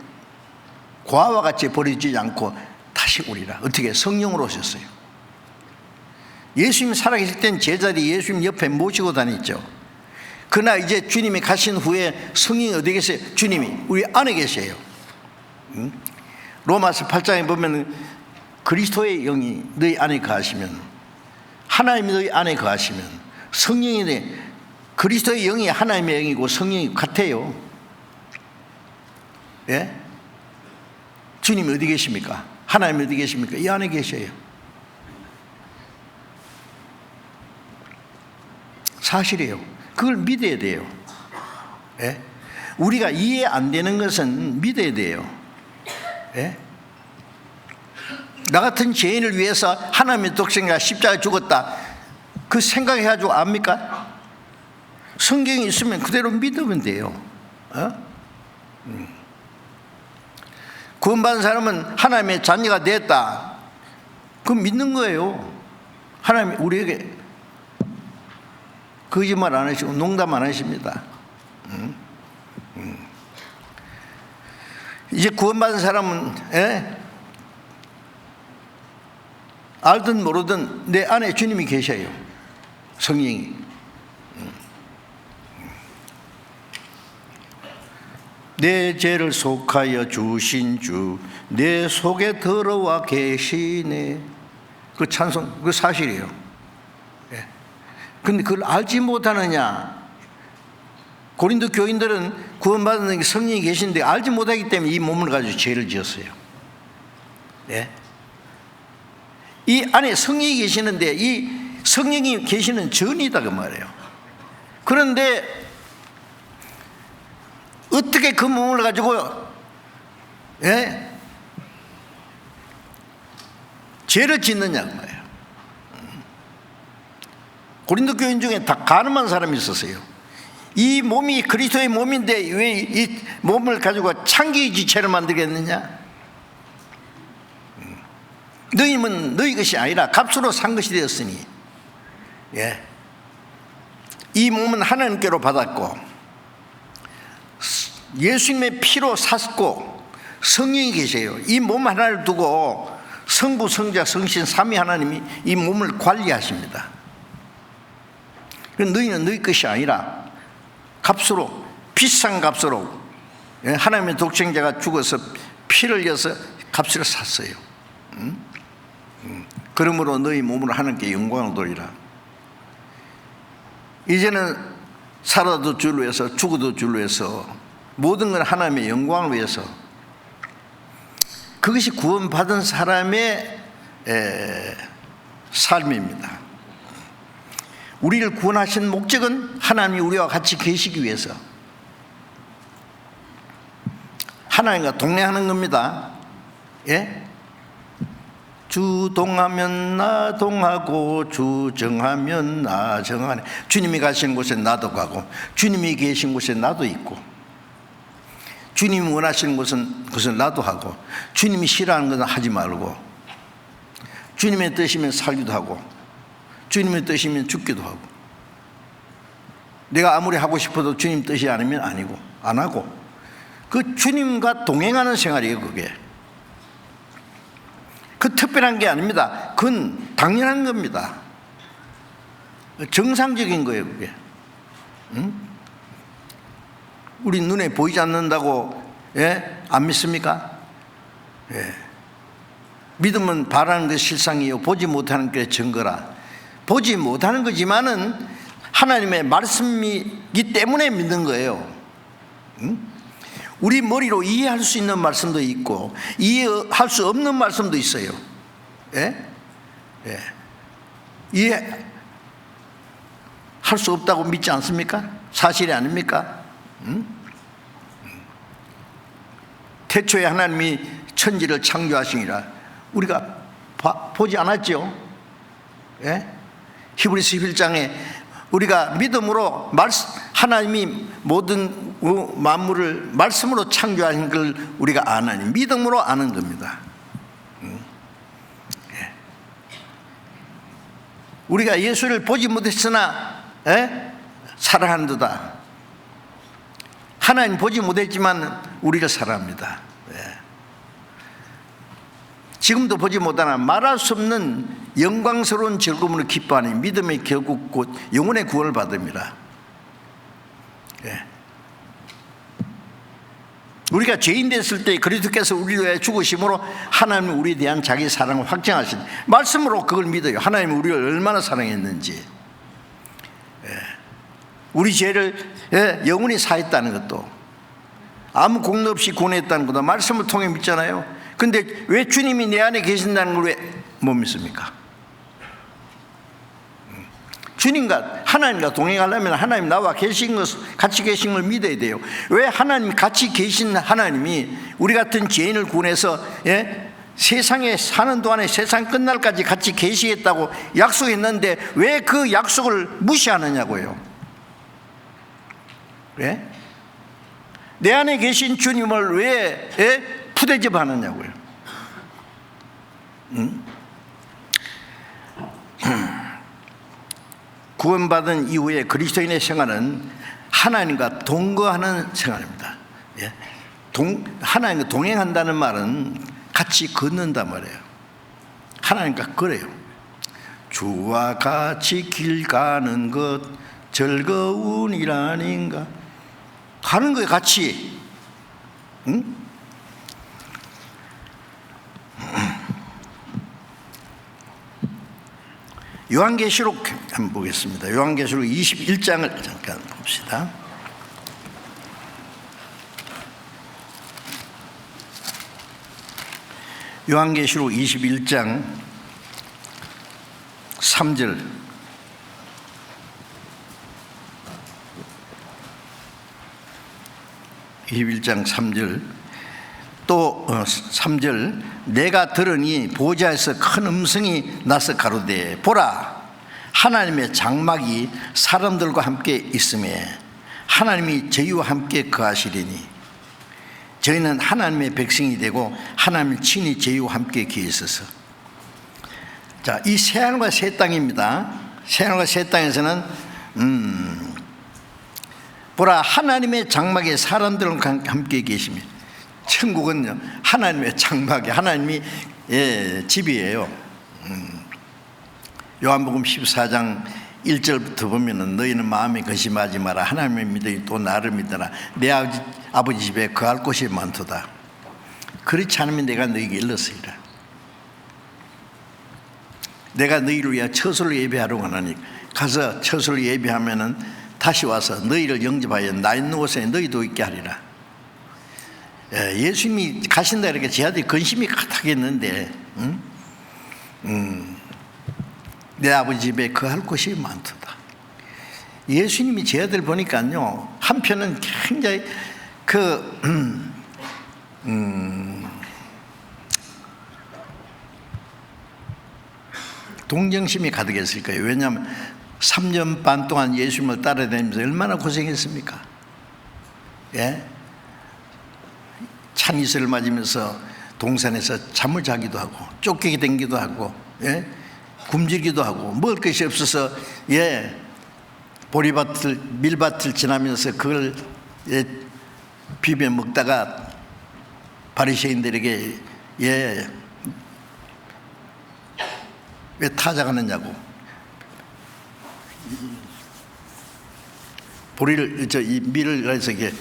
고아와 같이 버리지 않고 다시 오리라. 어떻게? 성령으로 오셨어요. 예수님 살아계실 땐 제자들이 예수님 옆에 모시고 다녔죠. 그러나 이제 주님이 가신 후에 성령이 어디 계세요? 주님이 우리 안에 계세요. 로마서 8장에 보면 그리스도의 영이 너희 안에 거하시면, 하나님이 너희 안에 거하시면, 성령이 그리스도의 영이 하나님의 영이고 성령이 같아요. 예? 주님이 어디 계십니까? 하나님이 어디 계십니까? 이 안에 계셔요. 사실이에요. 그걸 믿어야 돼요. 예? 우리가 이해 안 되는 것은 믿어야 돼요. 예? 나 같은 죄인을 위해서 하나님의 독생자가 십자가에 죽었다. 그 생각해가지고 압니까? 성경이 있으면 그대로 믿으면 돼요. 구원받은 사람은 하나님의 자녀가 됐다. 그건 믿는 거예요. 하나님이 우리에게 거짓말 안 하시고 농담 안 하십니다. 이제 구원받은 사람은 알든 모르든 내 안에 주님이 계셔요. 성령이. 내 죄를 속하여 주신 주 내 속에 들어와 계시네. 그 찬송, 그 사실이에요. 그런데 그걸 알지 못하느냐. 고린도 교인들은 구원받은 성령이 계신데 알지 못하기 때문에 이 몸을 가지고 죄를 지었어요. 이 안에 성령이 계시는데 이 성령이 계시는 전이다 그 말이에요. 그런데 어떻게 그 몸을 가지고 죄를 짓느냐 그 말이에요. 고린도 교인 중에 다 간음한 사람이 있었어요. 이 몸이 그리스도의 몸인데 왜 이 몸을 가지고 창기 지체를 만들겠느냐? 너희 몸은 너희 것이 아니라 값으로 산 것이 되었으니, 이 몸은 하나님께로 받았고 예수님의 피로 샀고 성령이 계세요. 이 몸 하나를 두고 성부, 성자, 성신 삼위 하나님이 이 몸을 관리하십니다. 너희는 너희 것이 아니라 값으로, 비싼 값으로 하나님의 독생자가 죽어서 피를 흘려서 값을 샀어요. 그러므로 너희 몸으로 하나님께 영광을 돌리라. 이제는 살아도 주를 위해서 죽어도 주를 위해서 모든 건 하나님의 영광을 위해서, 그것이 구원받은 사람의 삶입니다. 우리를 구원하신 목적은 하나님이 우리와 같이 계시기 위해서, 하나님과 동행하는 겁니다. 주 동하면 나 동하고 주 정하면 나 정하네. 주님이 가시는 곳에 나도 가고 주님이 계신 곳에 나도 있고, 주님이 원하시는 것은 나도 하고, 주님이 싫어하는 것은 하지 말고, 주님의 뜻이면 살기도 하고 주님의 뜻이면 죽기도 하고, 내가 아무리 하고 싶어도 주님 뜻이 아니면 아니고 안 하고, 그 주님과 동행하는 생활이에요. 그게 그 특별한 게 아닙니다. 그건 당연한 겁니다. 정상적인 거예요. 그게 우리 눈에 보이지 않는다고 안 믿습니까? 믿음은 바라는 게 실상이요 보지 못하는 게 증거라. 보지 못하는 거지만은 하나님의 말씀이기 때문에 믿는 거예요. 우리 머리로 이해할 수 있는 말씀도 있고 이해할 수 없는 말씀도 있어요. 이해할 수 없다고 믿지 않습니까? 사실이 아닙니까? 태초에 하나님이 천지를 창조하시니라 우리가 보지 않았죠? 예? 히브리서 11장에 우리가 믿음으로 하나님이 모든 만물을 말씀으로 창조하신 걸 우리가 아나니 믿음으로 아는 겁니다. 예. 우리가 예수를 보지 못했으나 사랑한도다. 하나님 보지 못했지만 우리를 사랑합니다. 예. 지금도 보지 못하나 말할 수 없는 영광스러운 즐거움으로 기뻐하니 믿음의 결국 곧 영혼의 구원을 받습니다. 예. 우리가 죄인 됐을 때 그리스도께서 우리를 위해 죽으심으로 하나님이 우리에 대한 자기 사랑을 확증하신 말씀으로 그걸 믿어요. 하나님이 우리를 얼마나 사랑했는지. 예. 우리 죄를 영원히 사했다는 것도 아무 공로 없이 구원했다는 것도 말씀을 통해 믿잖아요. 근데 왜 주님이 내 안에 계신다는 걸 왜 못 믿습니까? 주님과 하나님과 동행하려면 하나님 나와 계신 것, 같이 계신 걸 믿어야 돼요. 왜 하나님 같이 계신 하나님이 우리 같은 죄인을 구원해서 세상에 사는 동안에 세상 끝날까지 같이 계시겠다고 약속했는데 왜 그 약속을 무시하느냐고요. 왜? 내 안에 계신 주님을 왜 푸대접 하느냐고요. 구원받은 이후에 그리스도인의 생활은 하나님과 동거하는 생활입니다. 하나님과 동행한다는 말은 같이 걷는단 말이에요. 하나님과 걸어요. 주와 같이 길 가는 것 즐거운 일 아닌가. 가는 거예요, 같이. 응? 요한계시록 한번 보겠습니다. 요한계시록 21장을 잠깐 봅시다. 요한계시록 21장 3절 21장 3절 또 3절 내가 들으니 보좌에서 큰 음성이 나서 가로되 보라 하나님의 장막이 사람들과 함께 있음에 하나님이 저희와 함께 거하시리니 저희는 하나님의 백성이 되고 하나님을 친히 저희와 함께 계시소서. 자, 이 새하늘과 새 땅입니다. 새하늘과 새 땅에서는 보라 하나님의 장막에 사람들과 함께 계십니다. 천국은 하나님의 장막에 하나님이 집이에요. 요한복음 14장 1절부터 보면은 너희는 마음에 근심하지 마라. 하나님을 믿으니 또 나를 믿어라. 내 아버지 집에 거할 곳이 많도다. 그렇지 않으면 내가 너희에게 일렀으리라. 내가 너희를 위하여 처소를 예비하려고 하나니 가서 처소를 예비하면은 다시 와서 너희를 영접하여 나 있는 곳에 너희도 있게 하리라. 예수님이 가신다 이렇게 제 아들이 근심이 가득했는데 내 아버지 집에 거할 곳이 많도다. 예수님이 제 아들 보니까요 한편은 굉장히 동정심이 가득했을 거예요. 왜냐하면 3년 반 동안 예수님을 따라다니면서 얼마나 고생했습니까? 예? 찬이슬을 맞으면서 동산에서 잠을 자기도 하고 쫓기게 댕기도 하고 굶주리기도 하고 먹을 것이 없어서 보리밭을 밀밭을 지나면서 그걸 비벼 먹다가 바리새인들에게 왜 타작하느냐고 보리를 이 밀을 해서 이게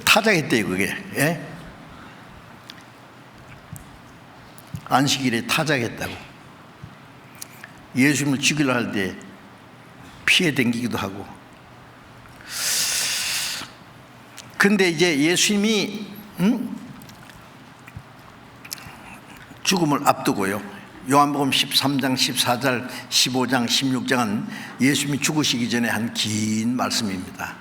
타작했대요. 그게 안식일에 타작했다고. 예수님을 죽이려 할 때 피해 댕기기도 하고. 근데 이제 예수님이 죽음을 앞두고요 요한복음 13장, 14절, 15장, 16장은 예수님이 죽으시기 전에 한 긴 말씀입니다.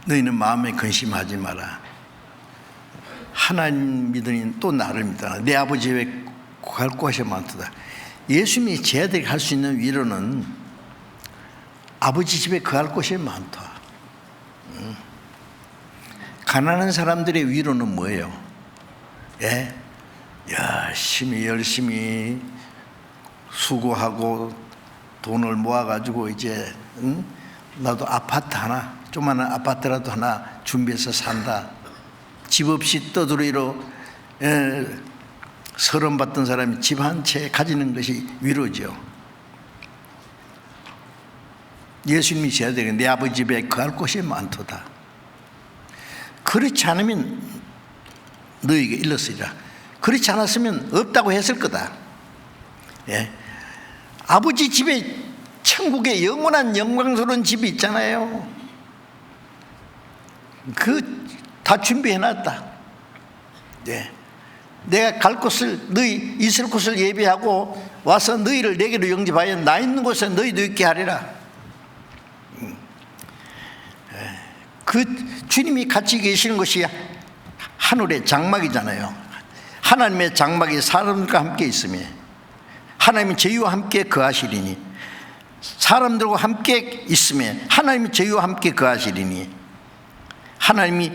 너희는 마음에 근심하지 마라. 하나님 믿으니 또 나를 믿어라. 내 아버지 집에 갈 곳이 많도다. 예수님이 제자들이 할 수 있는 위로는 아버지 집에 거할 곳이 많다. 가난한 사람들의 위로는 뭐예요? 예? 열심히 수고하고 돈을 모아가지고 이제 나도 아파트 하나, 조그마한 아파트라도 하나 준비해서 산다. 집 없이 떠돌이로 서름 받던 사람이 집 한 채 가지는 것이 위로죠. 예수님이 제자들에게 내 아버지 집에 거할 곳이 많도다. 그렇지 않으면 너희에게 일렀으리라. 그렇지 않았으면 없다고 했을 거다. 예. 아버지 집에 천국에 영원한 영광스러운 집이 있잖아요. 다 준비해놨다. 예. 내가 갈 곳을, 너희 있을 곳을 예비하고 와서 너희를 내게로 영접하여 나 있는 곳에 너희도 있게 하리라. 주님이 같이 계시는 것이 하늘의 장막이잖아요. 하나님의 장막이 사람들과 함께 있으며 하나님이 저희와 함께 거하시리니, 사람들과 함께 있으며 하나님이 저희와 함께 거하시리니, 하나님이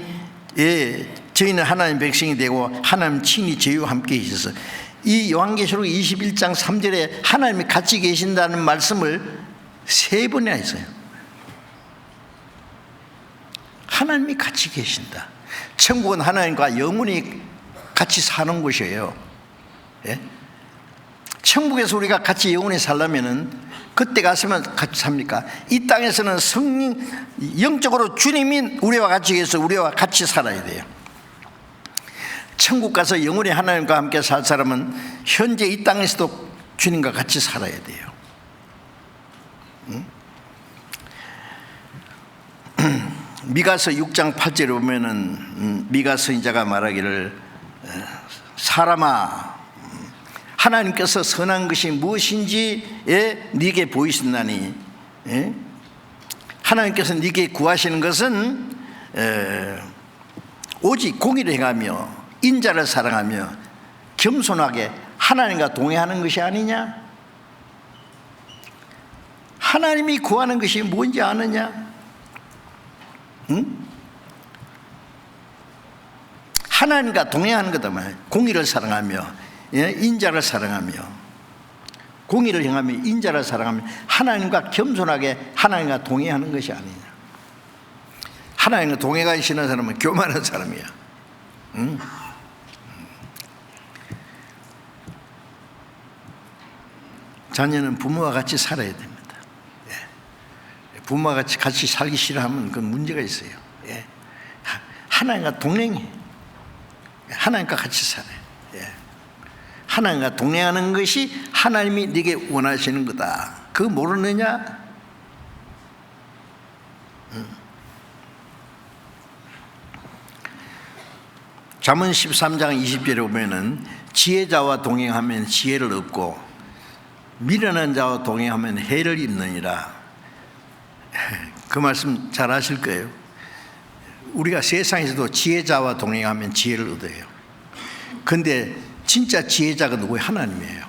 저희는 하나님 백성이 되고 하나님 친히 저희와 함께 있어서, 이 요한계시록 21장 3절에 하나님이 같이 계신다는 말씀을 3번이나 했어요. 하나님이 같이 계신다. 천국은 하나님과 영원히 같이 사는 곳이에요. 예? 천국에서 우리가 같이 영원히 살려면은 그때 가서면 같이 삽니까? 이 땅에서는 성령, 영적으로 주님이 우리와 같이 계셔서 우리와 같이 살아야 돼요. 천국 가서 영원히 하나님과 함께 살 사람은 현재 이 땅에서도 주님과 같이 살아야 돼요. 미가서 6장 8절에 보면은 미가 선지자가 말하기를, 사람아, 하나님께서 선한 것이 무엇인지 네게 보이신다니, 하나님께서 네게 구하시는 것은 오직 공의를 행하며 인자를 사랑하며 겸손하게 하나님과 동행하는 것이 아니냐? 하나님이 구하는 것이 뭔지 아느냐? 하나님과 동행하는 거다 말이에요. 공의를 사랑하며 인자를 사랑하며, 공의를 행하며 인자를 사랑하며 하나님과 겸손하게 하나님과 동행하는 것이 아니냐. 하나님과 동행하시는 사람은 교만한 사람이야. 자녀는 부모와 같이 살아야 됩니다. 부모와 같이 살기 싫어하면 그건 문제가 있어요. 하나님과 동행해. 하나님과 같이 살아요. 하나님과 동행하는 것이 하나님이 네게 원하시는 거다. 그거 모르느냐? 잠언 13장 20절에 보면은 지혜자와 동행하면 지혜를 얻고 미련한 자와 동행하면 해를 입느니라. 그 말씀 잘 아실 거예요. 우리가 세상에서도 지혜자와 동행하면 지혜를 얻어요. 그런데 진짜 지혜자가 누구예요? 하나님이에요.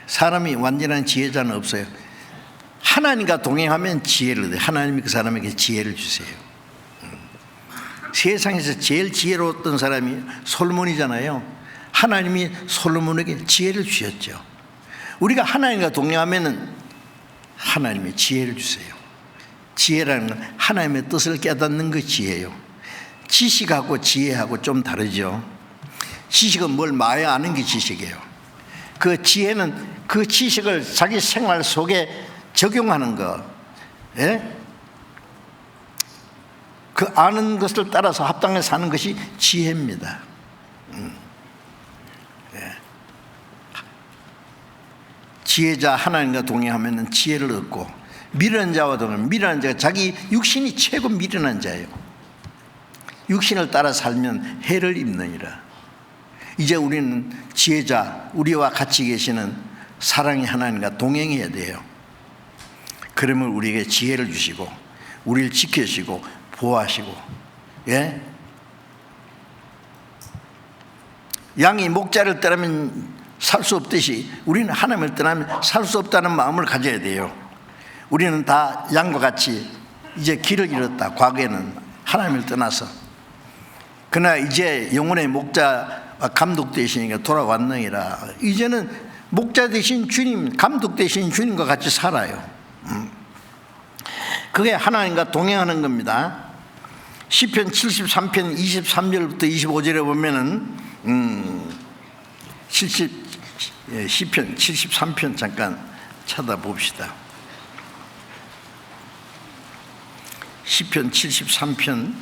사람이 완전한 지혜자는 없어요. 하나님과 동행하면 지혜를 얻어요. 하나님이 그 사람에게 지혜를 주세요. 세상에서 제일 지혜로웠던 사람이 솔몬이잖아요. 하나님이 솔로몬에게 지혜를 주셨죠. 우리가 하나님과 동행하면 하나님이 지혜를 주세요. 지혜라는 건 하나님의 뜻을 깨닫는 그 지혜예요. 지식하고 지혜하고 좀 다르죠. 지식은 뭘 많이 아는 게 지식이에요. 그 지혜는 그 지식을 자기 생활 속에 적용하는 것, 그 아는 것을 따라서 합당해 사는 것이 지혜입니다. 지혜자 하나님과 동행하면 지혜를 얻고, 미련한 자와 동행하면 미련한 자가 자기 육신이 최고 미련한 자예요. 육신을 따라 살면 해를 입느니라. 이제 우리는 지혜자, 우리와 같이 계시는 사랑의 하나님과 동행해야 돼요. 그러면 우리에게 지혜를 주시고 우리를 지켜주시고 보호하시고, 예? 양이 목자를 떠나면 살 수 없듯이 우리는 하나님을 떠나면 살 수 없다는 마음을 가져야 돼요. 우리는 다 양과 같이 이제 길을 잃었다. 과거에는 하나님을 떠나서. 그러나 이제 영혼의 목자와 감독 되시니까 돌아왔느니라. 이제는 목자 되신 주님, 감독 되신 주님과 같이 살아요. 그게 하나님과 동행하는 겁니다. 시편 73편 23절부터 25절에 보면은 시편 73편 잠깐 찾아봅시다. 시편 73편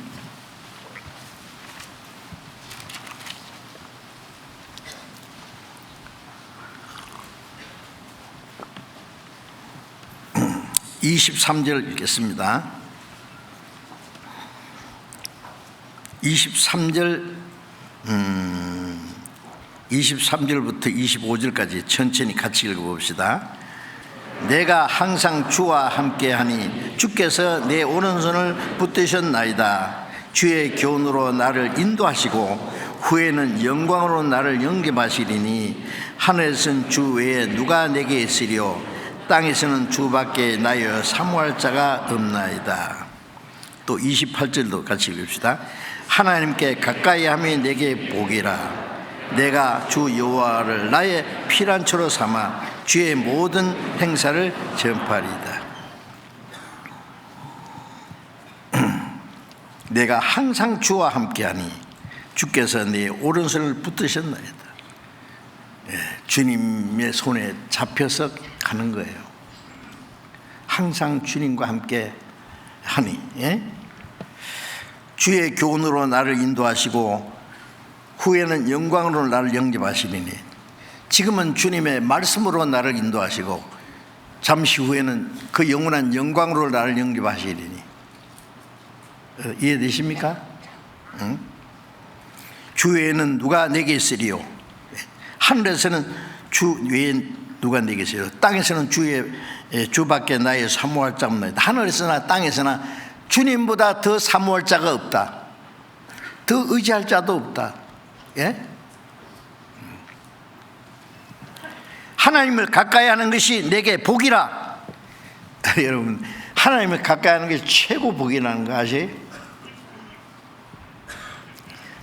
23절 읽겠습니다. 23절부터 25절까지 천천히 같이 읽어봅시다. 내가 항상 주와 함께하니 주께서 내 오른손을 붙드셨나이다. 주의 교훈으로 나를 인도하시고 후에는 영광으로 나를 영접하시리니 하늘에서는 주 외에 누가 내게 있으리요 땅에서는 주밖에 나여 사모할 자가 없나이다. 또 28절도 같이 읽읍시다. 하나님께 가까이 함이 내게 복이라. 내가 주 여호와를 나의 피난처로 삼아 주의 모든 행사를 전파리이다. 내가 항상 주와 함께하니 주께서 내 오른손을 붙드셨나이다. 주님의 손에 잡혀서 가는 거예요. 항상 주님과 함께 하니, 주의 교훈으로 나를 인도하시고 후에는 영광으로 나를 영접하시리니. 지금은 주님의 말씀으로 나를 인도하시고 잠시 후에는 그 영원한 영광으로 나를 영접하시리니. 이해되십니까? 응? 주 외에는 누가 내게 있으리요? 하늘에서는 주 외에 누가 내게 있으리요? 땅에서는 주밖에 나의 사모할 자 없나이다. 하늘에서나 땅에서나 주님보다 더 사모할 자가 없다. 더 의지할 자도 없다. 예? 하나님을 가까이 하는 것이 내게 복이라. 여러분, 하나님을 가까이 하는 것이 최고 복이라는 거 아세요?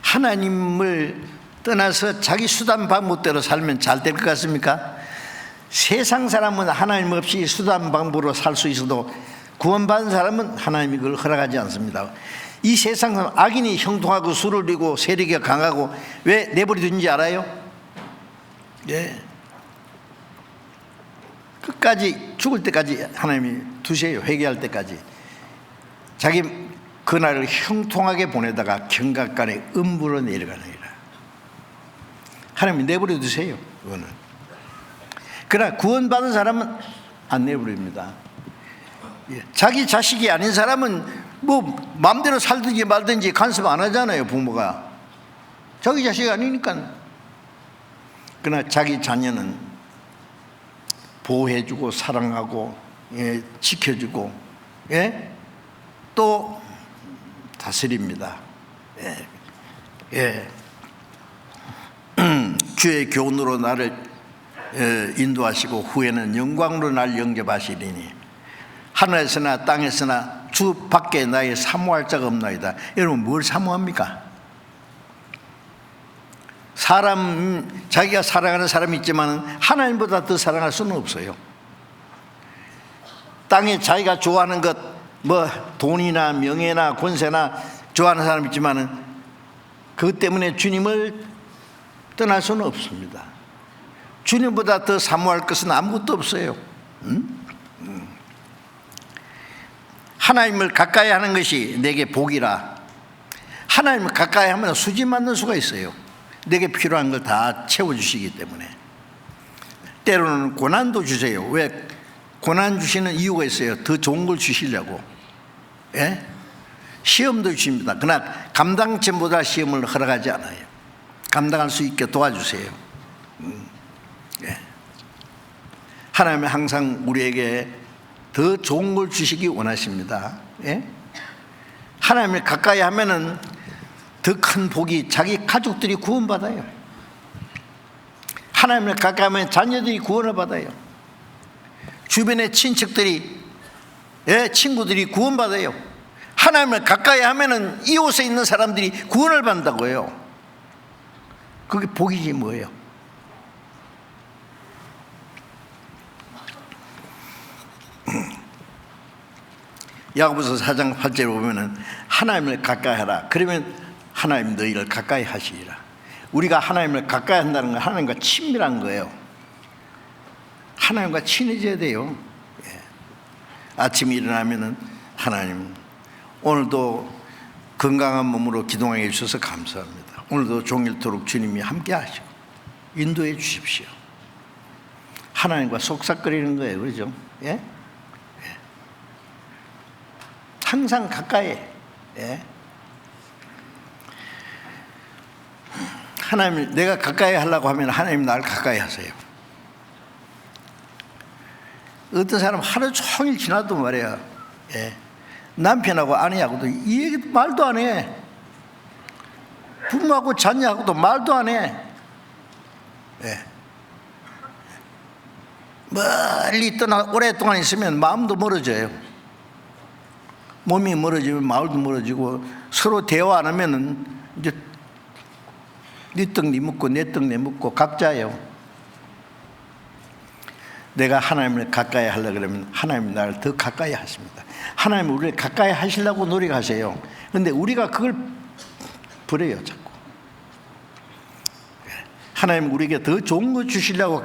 하나님을 떠나서 자기 수단 방법대로 살면 잘 될 것 같습니까? 세상 사람은 하나님 없이 수단 방법으로 살 수 있어도 구원받은 사람은 하나님이 그걸 허락하지 않습니다. 이 세상 사람, 악인이 형통하고 술을 들고 세력이 강하고 왜 내버려둔지 알아요? 예. 끝까지 죽을 때까지 하나님이 두세요. 회개할 때까지. 자기 그날을 형통하게 보내다가 경각간에 음부로 내려가느니라. 하나님이 내버려 두세요. 그거는. 그러나 구원받은 사람은 안 내버립니다. 자기 자식이 아닌 사람은 뭐 마음대로 살든지 말든지 간섭 안 하잖아요. 부모가 자기 자식이 아니니까. 그러나 자기 자녀는 보호해주고 사랑하고, 예, 지켜주고, 예? 또 다스립니다. 예. 예. 주의 교훈으로 나를 인도하시고 후에는 영광으로 나를 영접하시리니 하늘에서나 땅에서나 주 밖에 나의 사모할 자가 없나이다. 여러분, 뭘 사모합니까? 사람, 자기가 사랑하는 사람이 있지만 하나님보다 더 사랑할 수는 없어요. 땅에 자기가 좋아하는 것, 뭐 돈이나 명예나 권세나 좋아하는 사람이 있지만 그것 때문에 주님을 떠날 수는 없습니다. 주님보다 더 사모할 것은 아무것도 없어요. 하나님을 가까이 하는 것이 내게 복이라. 하나님을 가까이 하면 수지 맞는 수가 있어요. 내게 필요한 걸 다 채워주시기 때문에. 때로는 고난도 주세요. 왜? 고난 주시는 이유가 있어요. 더 좋은 걸 주시려고. 예? 시험도 주십니다. 그러나 감당치보다 시험을 허락하지 않아요. 감당할 수 있게 도와주세요. 예. 하나님은 항상 우리에게 더 좋은 걸 주시기 원하십니다. 예? 하나님을 가까이 하면은 더 큰 복이 자기 가족들이 구원받아요. 하나님을 가까이 하면 자녀들이 구원을 받아요. 주변의 친척들이, 예, 친구들이 구원받아요. 하나님을 가까이 하면은 이웃에 있는 사람들이 구원을 받는다고요. 그게 복이지 뭐예요. 야고보서 4장 8절에 보면은 하나님을 가까이 하라. 그러면 하나님 너희를 가까이 하시리라. 우리가 하나님을 가까이 한다는 건 하나님과 친밀한 거예요. 하나님과 친해져야 돼요. 예. 아침에 일어나면은 하나님 오늘도 건강한 몸으로 기도하게 해주셔서 감사합니다. 오늘도 종일토록 주님이 함께 하시고 인도해 주십시오. 하나님과 속삭거리는 거예요. 그렇죠? 예? 예. 항상 가까이. 예? 하나님, 내가 가까이 하려고 하면 하나님 나를 가까이 하세요. 어떤 사람 하루 종일 지나도 말이야, 예, 남편하고 아내하고도 이 얘기 말도 안 해. 부모하고 자녀하고도 말도 안 해. 예. 멀리 떠나 오랫동안 있으면 마음도 멀어져요. 몸이 멀어지면 마음도 멀어지고, 서로 대화 안 하면은 이제 네 떡 네 먹고 내 떡 내 먹고 각자예요. 내가 하나님을 가까이 하려고 그러면 하나님이 나를 더 가까이 하십니다. 하나님은 우리를 가까이 하시려고 노력하세요. 그런데 우리가 그걸 버려요, 자꾸. 하나님은 우리에게 더 좋은 거 주시려고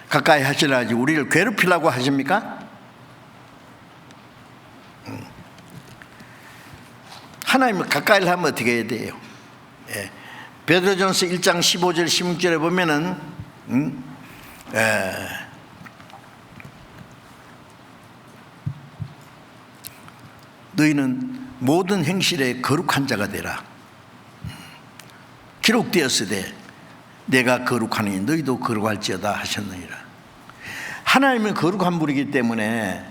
가까이 하시려 하지 우리를 괴롭히려고 하십니까? 하나님을 가까이 하면 어떻게 해야 돼요? 예. 베드로전서 1장 15절 16절에 보면은 너희는 모든 행실에 거룩한 자가 되라. 기록되었으되 내가 거룩하니 너희도 거룩할지어다 하셨느니라. 하나님은 거룩한 분이기 때문에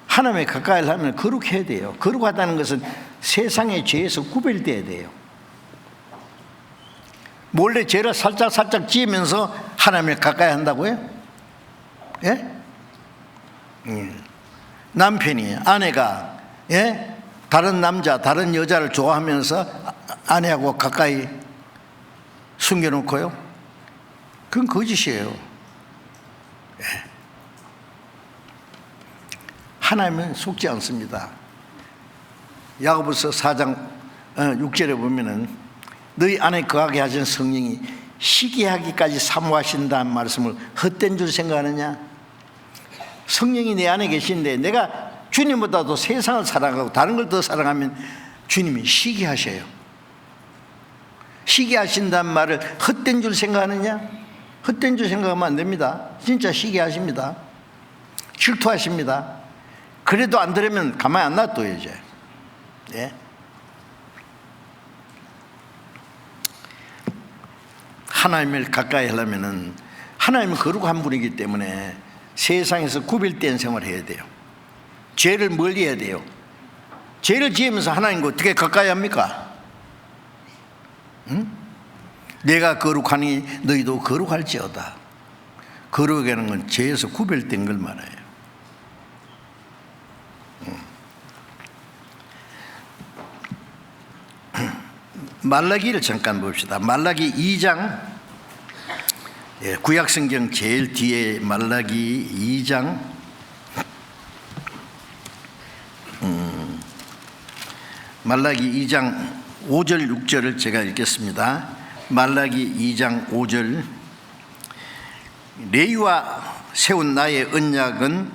하나님의 가까이 하면 거룩해야 돼요. 거룩하다는 것은 세상의 죄에서 구별돼야 돼요. 몰래 죄를 살짝 지으면서 하나님을 가까이 한다고요? 예? 남편이, 아내가, 예? 다른 남자, 다른 여자를 좋아하면서 아내하고 가까이 숨겨놓고요? 그건 거짓이에요. 예. 하나님은 속지 않습니다. 야고보서 4장 6절에 보면은 너희 안에 거하게 하신 성령이 시기하기까지 사모하신다는 말씀을 헛된 줄 생각하느냐? 성령이 내 안에 계신데 내가 주님보다도 세상을 사랑하고 다른 걸 더 사랑하면 주님이 시기하셔요. 시기하신다는 말을 헛된 줄 생각하느냐? 헛된 줄 생각하면 안 됩니다. 진짜 시기하십니다. 질투하십니다. 그래도 안 들으면 가만히 안 놔둬야죠. 예? 하나님을 가까이 하려면은 하나님은 거룩한 분이기 때문에 세상에서 구별된 생활을 해야 돼요. 죄를 멀리 해야 돼요. 죄를 지으면서 하나님과 어떻게 가까이 합니까? 응? 내가 거룩하니 너희도 거룩할지어다. 거룩하는 건 죄에서 구별된 걸 말해요. 말라기를 잠깐 봅시다. 말라기 2장, 구약성경 제일 뒤에 말라기 2장, 말라기 2장 5절 6절을 제가 읽겠습니다. 말라기 2장 5절. 레위와 세운 나의 언약은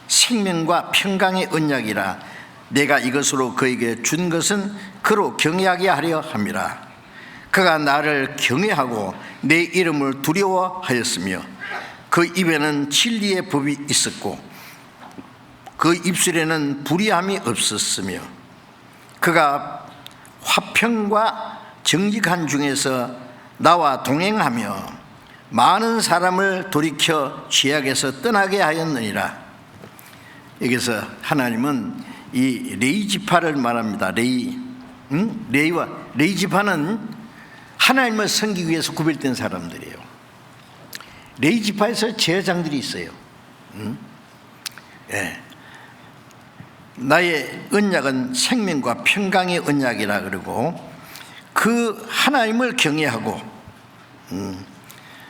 생명과 평강의 언약이라. 내가 이것으로 그에게 준 것은 그로 경외하게 하려 함이라. 그가 나를 경외하고 내 이름을 두려워하였으며 그 입에는 진리의 법이 있었고 그 입술에는 불의함이 없었으며 그가 화평과 정직한 중에서 나와 동행하며 많은 사람을 돌이켜 죄악에서 떠나게 하였느니라. 여기서 하나님은 이 레위 지파를 말합니다. 레위 지파는 하나님을 섬기기 위해서 구별된 사람들이에요. 레위 지파에서 제사장들이 있어요. 예. 나의 언약은 생명과 평강의 언약이라 그러고, 그 하나님을 경외하고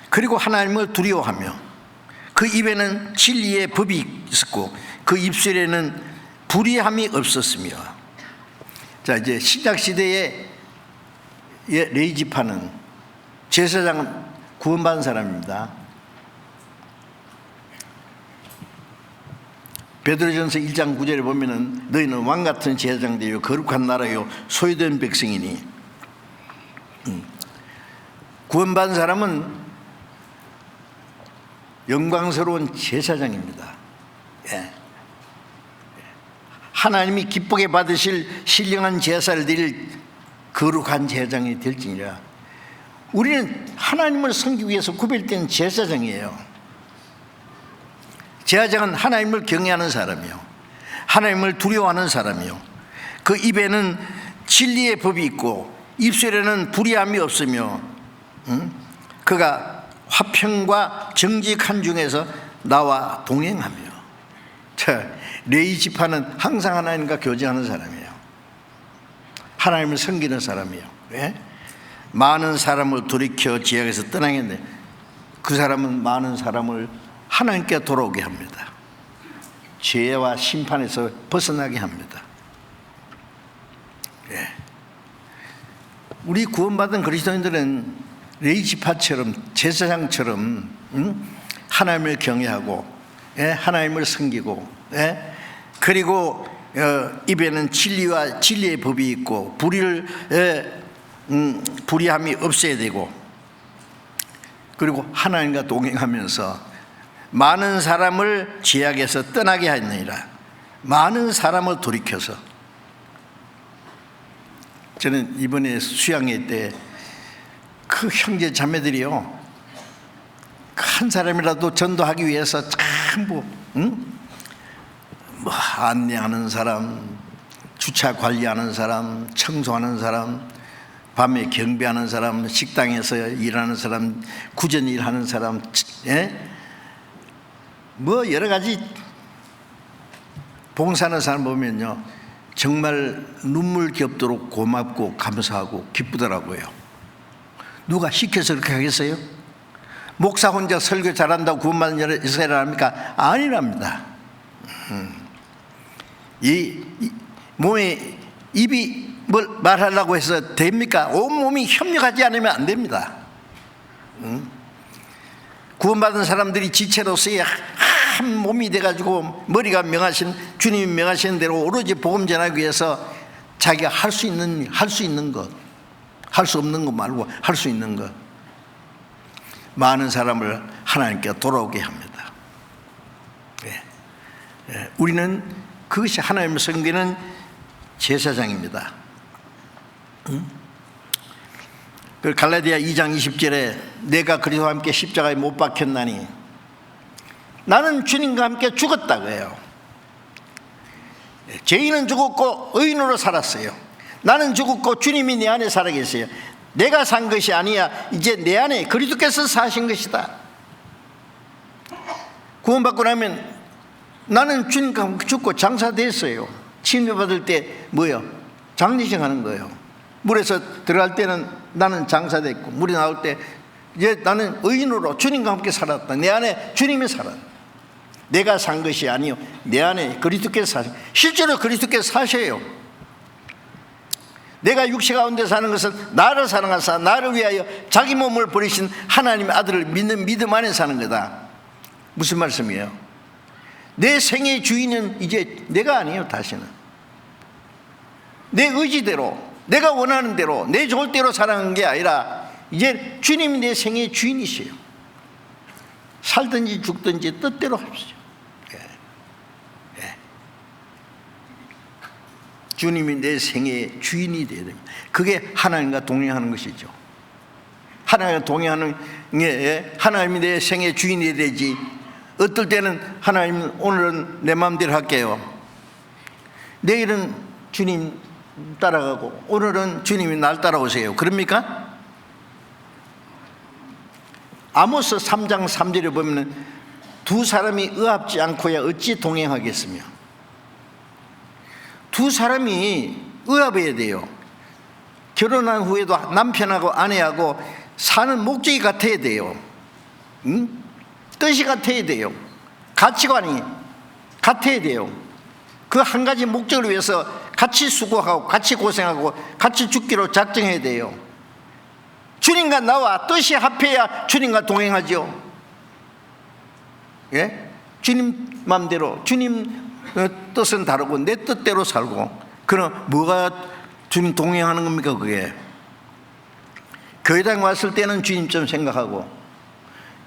그리고 하나님을 두려워하며, 그 입에는 진리의 법이 있었고 그 입술에는 불의함이 없었으며. 자, 이제 신약시대의 레위 지파는 제사장은 구원받은 사람입니다. 베드로전서 1장 9절에 보면은 너희는 왕같은 제사장들이요 거룩한 나라요 소유된 백성이니. 구원받은 사람은 영광스러운 제사장입니다. 예. 하나님이 기쁘게 받으실 신령한 제사를 드릴 거룩한 제사장이 될지니라. 우리는 하나님을 섬기기 위해서 구별된 제사장이에요. 제사장은 하나님을 경외하는 사람이요, 하나님을 두려워하는 사람이요, 그 입에는 진리의 법이 있고 입술에는 불의함이 없으며, 그가 화평과 정직한 중에서 나와 동행하며. 레위 지파는 항상 하나님과 교제하는 사람이에요. 하나님을 섬기는 사람이에요. 왜? 많은 사람을 돌이켜 죄악에서 떠나겠네. 그 사람은 많은 사람을 하나님께 돌아오게 합니다. 죄와 심판에서 벗어나게 합니다. 예. 우리 구원받은 그리스도인들은 레위 지파처럼, 제사장처럼 하나님을 경외하고, 예? 하나님을 섬기고, 예? 그리고 입에는 진리와 진리의 법이 있고 불의함이 없어야 되고, 그리고 하나님과 동행하면서 많은 사람을 죄악에서 떠나게 하였느니라. 많은 사람을 돌이켜서. 저는 이번에 수양회 때 그 형제 자매들이요, 한 사람이라도 전도하기 위해서 전부 뭐 안내하는 사람, 주차 관리하는 사람, 청소하는 사람, 밤에 경비하는 사람, 식당에서 일하는 사람, 구전 일하는 사람, 예? 뭐 여러 가지 봉사하는 사람 보면요, 정말 눈물 겹도록 고맙고 감사하고 기쁘더라고요. 누가 시켜서 그렇게 하겠어요? 목사 혼자 설교 잘한다고 구원받는 이스라엘 합니까? 아니랍니다. 이 몸에 입이 뭘 말하려고 해서 됩니까? 온몸이 협력하지 않으면 안 됩니다. 구원받은 사람들이 지체로서의 한 몸이 돼가지고 머리가 명하신, 주님이 명하시는 대로 오로지 복음 전하기 위해서 자기가 할 수 있는 것, 할 수 없는 것 말고 할 수 있는 것, 많은 사람을 하나님께 돌아오게 합니다. 예. 예. 우리는 그것이 하나님을 섬기는 제사장입니다. 그 갈라디아 2장 20절에 내가 그리스도와 함께 십자가에 못 박혔나니 나는 주님과 함께 죽었다고 해요. 죄인은 죽었고 의인으로 살았어요. 나는 죽었고 주님이 내 안에 살아계세요. 내가 산 것이 아니야, 이제 내 안에 그리스도께서 사신 것이다. 구원받고 나면 나는 주님과 함께 죽고 장사됐어요. 침례받을 때 뭐요? 장례식 하는 거예요. 물에서 들어갈 때는 나는 장사됐고, 물이 나올 때 이제 나는 의인으로 주님과 함께 살았다. 내 안에 주님이 살았다. 내가 산 것이 아니요, 내 안에 그리스도께서 사셔. 실제로 그리스도께서 사셔요. 내가 육체 가운데 사는 것은 나를 사랑하사 나를 위하여 자기 몸을 버리신 하나님의 아들을 믿는 믿음 안에 사는 거다. 무슨 말씀이에요? 내 생의 주인은 이제 내가 아니에요. 다시는 내 의지대로, 내가 원하는 대로, 내 좋을 대로 살아가는 게 아니라 이제 주님이 내 생의 주인이시요. 살든지 죽든지 뜻대로 합시다. 예. 예. 주님이 내 생애의 주인이 되어야 됩니다. 그게 하나님과 동행하는 것이죠. 하나님과 동행하는 게 하나님이 내 생애의 주인이 되지. 어떨 때는 하나님 오늘은 내 마음대로 할게요. 내일은 주님 따라가고 오늘은 주님이 날 따라오세요. 그럽니까? 아모스 3장 3절에 보면 두 사람이 의합지 않고야 어찌 동행하겠으며, 두 사람이 의합해야 돼요. 결혼한 후에도 남편하고 아내하고 사는 목적이 같아야 돼요. 뜻이 같아야 돼요. 가치관이 같아야 돼요. 그 한 가지 목적을 위해서 같이 수고하고 같이 고생하고 같이 죽기로 작정해야 돼요. 주님과 나와 뜻이 합해야 주님과 동행하죠. 예? 주님 마음대로, 주님 뜻은 다르고 내 뜻대로 살고, 그럼 뭐가 주님 동행하는 겁니까? 그게 교회당 왔을 때는 주님 좀 생각하고,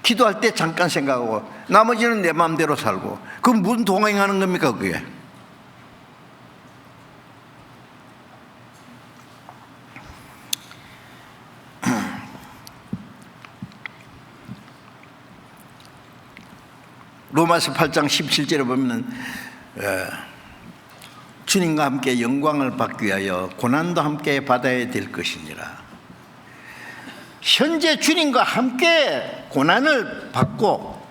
기도할 때 잠깐 생각하고, 나머지는 내 마음대로 살고, 그럼 무슨 동행하는 겁니까? 그게 로마서 8장 17절에 보면 주님과 함께 영광을 받기 위하여 고난도 함께 받아야 될 것이니라. 현재 주님과 함께 고난을 받고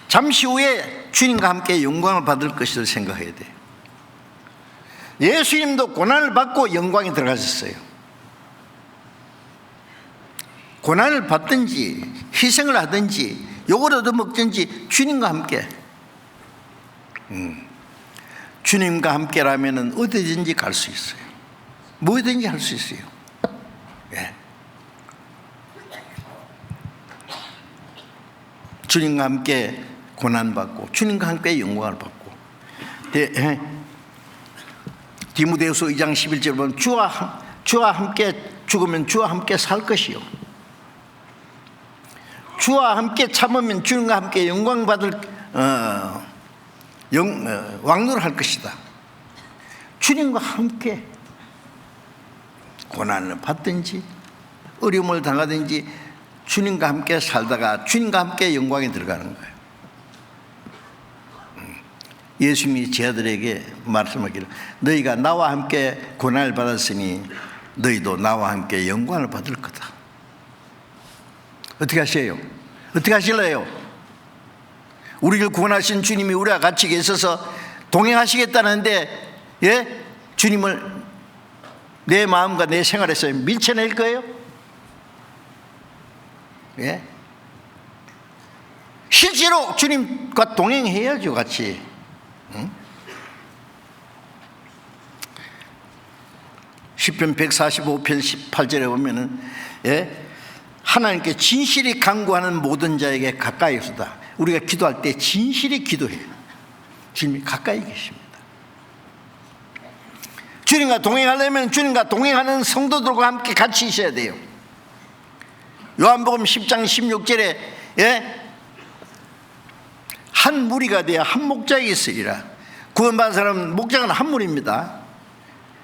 잠시 후에 주님과 함께 영광을 받을 것을 생각해야 돼요. 예수님도 고난을 받고 영광에 들어가셨어요. 고난을 받든지 희생을 하든지 욕을 얻어먹든지 주님과 함께, 주님과 함께라면 어디든지 갈 수 있어요. 뭐든지 할 수 있어요. 예. 주님과 함께 고난받고 주님과 함께 영광을 받고. 디모데후서 2장 11절에 보면 주와 함께 죽으면 주와 함께 살 것이요, 주와 함께 참으면 주님과 함께 영광 받을 왕노를 할 것이다. 주님과 함께 고난을 받든지 어려움을 당하든지 주님과 함께 살다가 주님과 함께 영광에 들어가는 거예요. 예수님이 제 아들에게 말씀하기를 너희가 나와 함께 고난을 받았으니 너희도 나와 함께 영광을 받을 거다. 어떻게 하세요? 어떻게 하실래요? 우리를 구원하신 주님이 우리와 같이 계셔서 동행하시겠다는데, 예? 주님을 내 마음과 내 생활에서 밀쳐낼 거예요? 예? 실제로 주님과 동행해야죠, 같이. 응? 시편 145편 18절에 보면은, 예? 하나님께 진실이 간구하는 모든 자에게 가까이 있다. 우리가 기도할 때 진실이 기도해요. 주님이 가까이 계십니다. 주님과 동행하려면 주님과 동행하는 성도들과 함께 같이 있어야 돼요. 요한복음 10장 16절에 예? 한 무리가 되어 한 목자에 있으리라. 구원받은 사람은 목자는 한 무리입니다.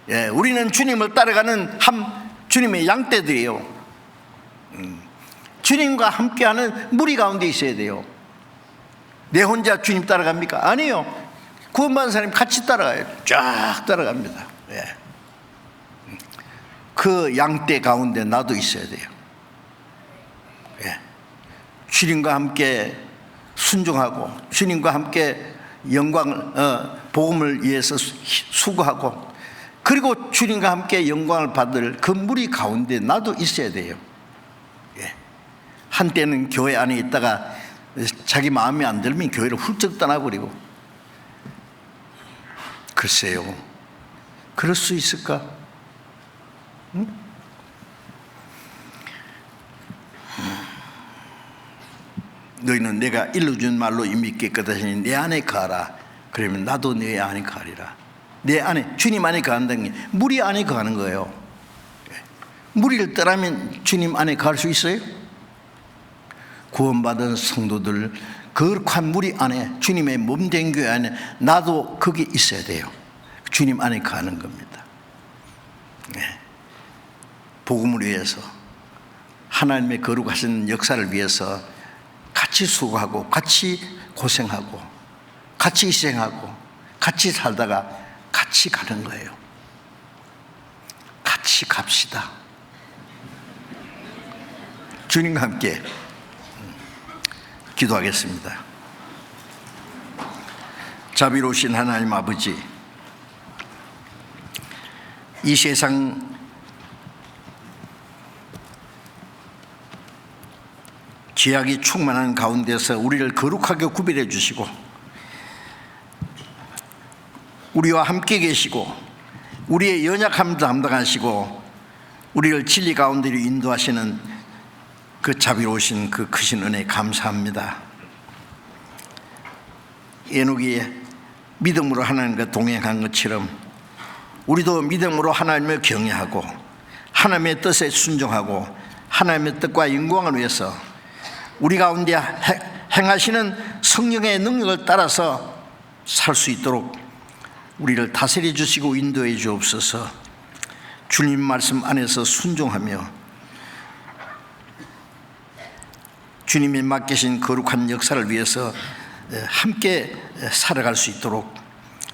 예, 우리는 주님을 따라가는 한 주님의 양떼들이에요. 주님과 함께하는 무리 가운데 있어야 돼요. 내 혼자 주님 따라갑니까? 아니요. 구원받은 사람이 같이 따라가요. 쫙 따라갑니다. 예. 그 양떼 가운데 나도 있어야 돼요. 예. 주님과 함께 순종하고 주님과 함께 영광을 복음을 위해서 수고하고, 그리고 주님과 함께 영광을 받을 그 무리 가운데 나도 있어야 돼요. 예. 한때는 교회 안에 있다가 자기 마음에 안 들면 교회를 훌쩍 떠나버리고, 글쎄요, 그럴 수 있을까? 응? 너희는 내가 일러준 말로 이미 깨끗하시니 내 안에 가라. 그러면 나도 내 안에 가리라. 내 안에, 주님 안에 가는다는 게 무리 안에 가는 거예요. 무리를 떠나면 주님 안에 갈 수 있어요? 구원받은 성도들 거룩한 무리 안에, 주님의 몸된 교회 안에 나도 거기 있어야 돼요. 주님 안에 가는 겁니다. 복음을 위해서, 하나님의 거룩하신 역사를 위해서 같이 수고하고 같이 고생하고 같이 희생하고 같이 살다가 같이 가는 거예요. 같이 갑시다. 주님과 함께 기도하겠습니다. 자비로우신 하나님 아버지, 이 세상 죄악이 충만한 가운데서 우리를 거룩하게 구별해 주시고 우리와 함께 계시고 우리의 연약함도 담당하시고 우리를 진리 가운데로 인도하시는 그 자비로우신 그 크신 은혜 감사합니다. 에녹이 믿음으로 하나님과 동행한 것처럼 우리도 믿음으로 하나님을 경외하고 하나님의 뜻에 순종하고 하나님의 뜻과 영광을 위해서 우리 가운데 행하시는 성령의 능력을 따라서 살 수 있도록 우리를 다스려 주시고 인도해 주옵소서. 주님 말씀 안에서 순종하며 주님이 맡기신 거룩한 역사를 위해서 함께 살아갈 수 있도록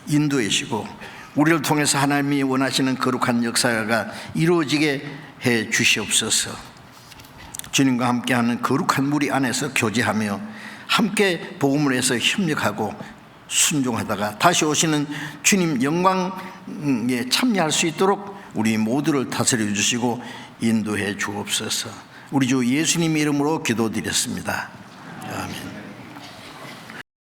인도해 주시고 우리를 통해서 하나님이 원하시는 거룩한 역사가 이루어지게 해 주시옵소서. 주님과 함께하는 거룩한 무리 안에서 교제하며 함께 복음을 해서 협력하고 순종하다가 다시 오시는 주님 영광에 참여할 수 있도록 우리 모두를 다스려 주시고 인도해 주옵소서. 우리 주 예수님 이름으로 기도드렸습니다.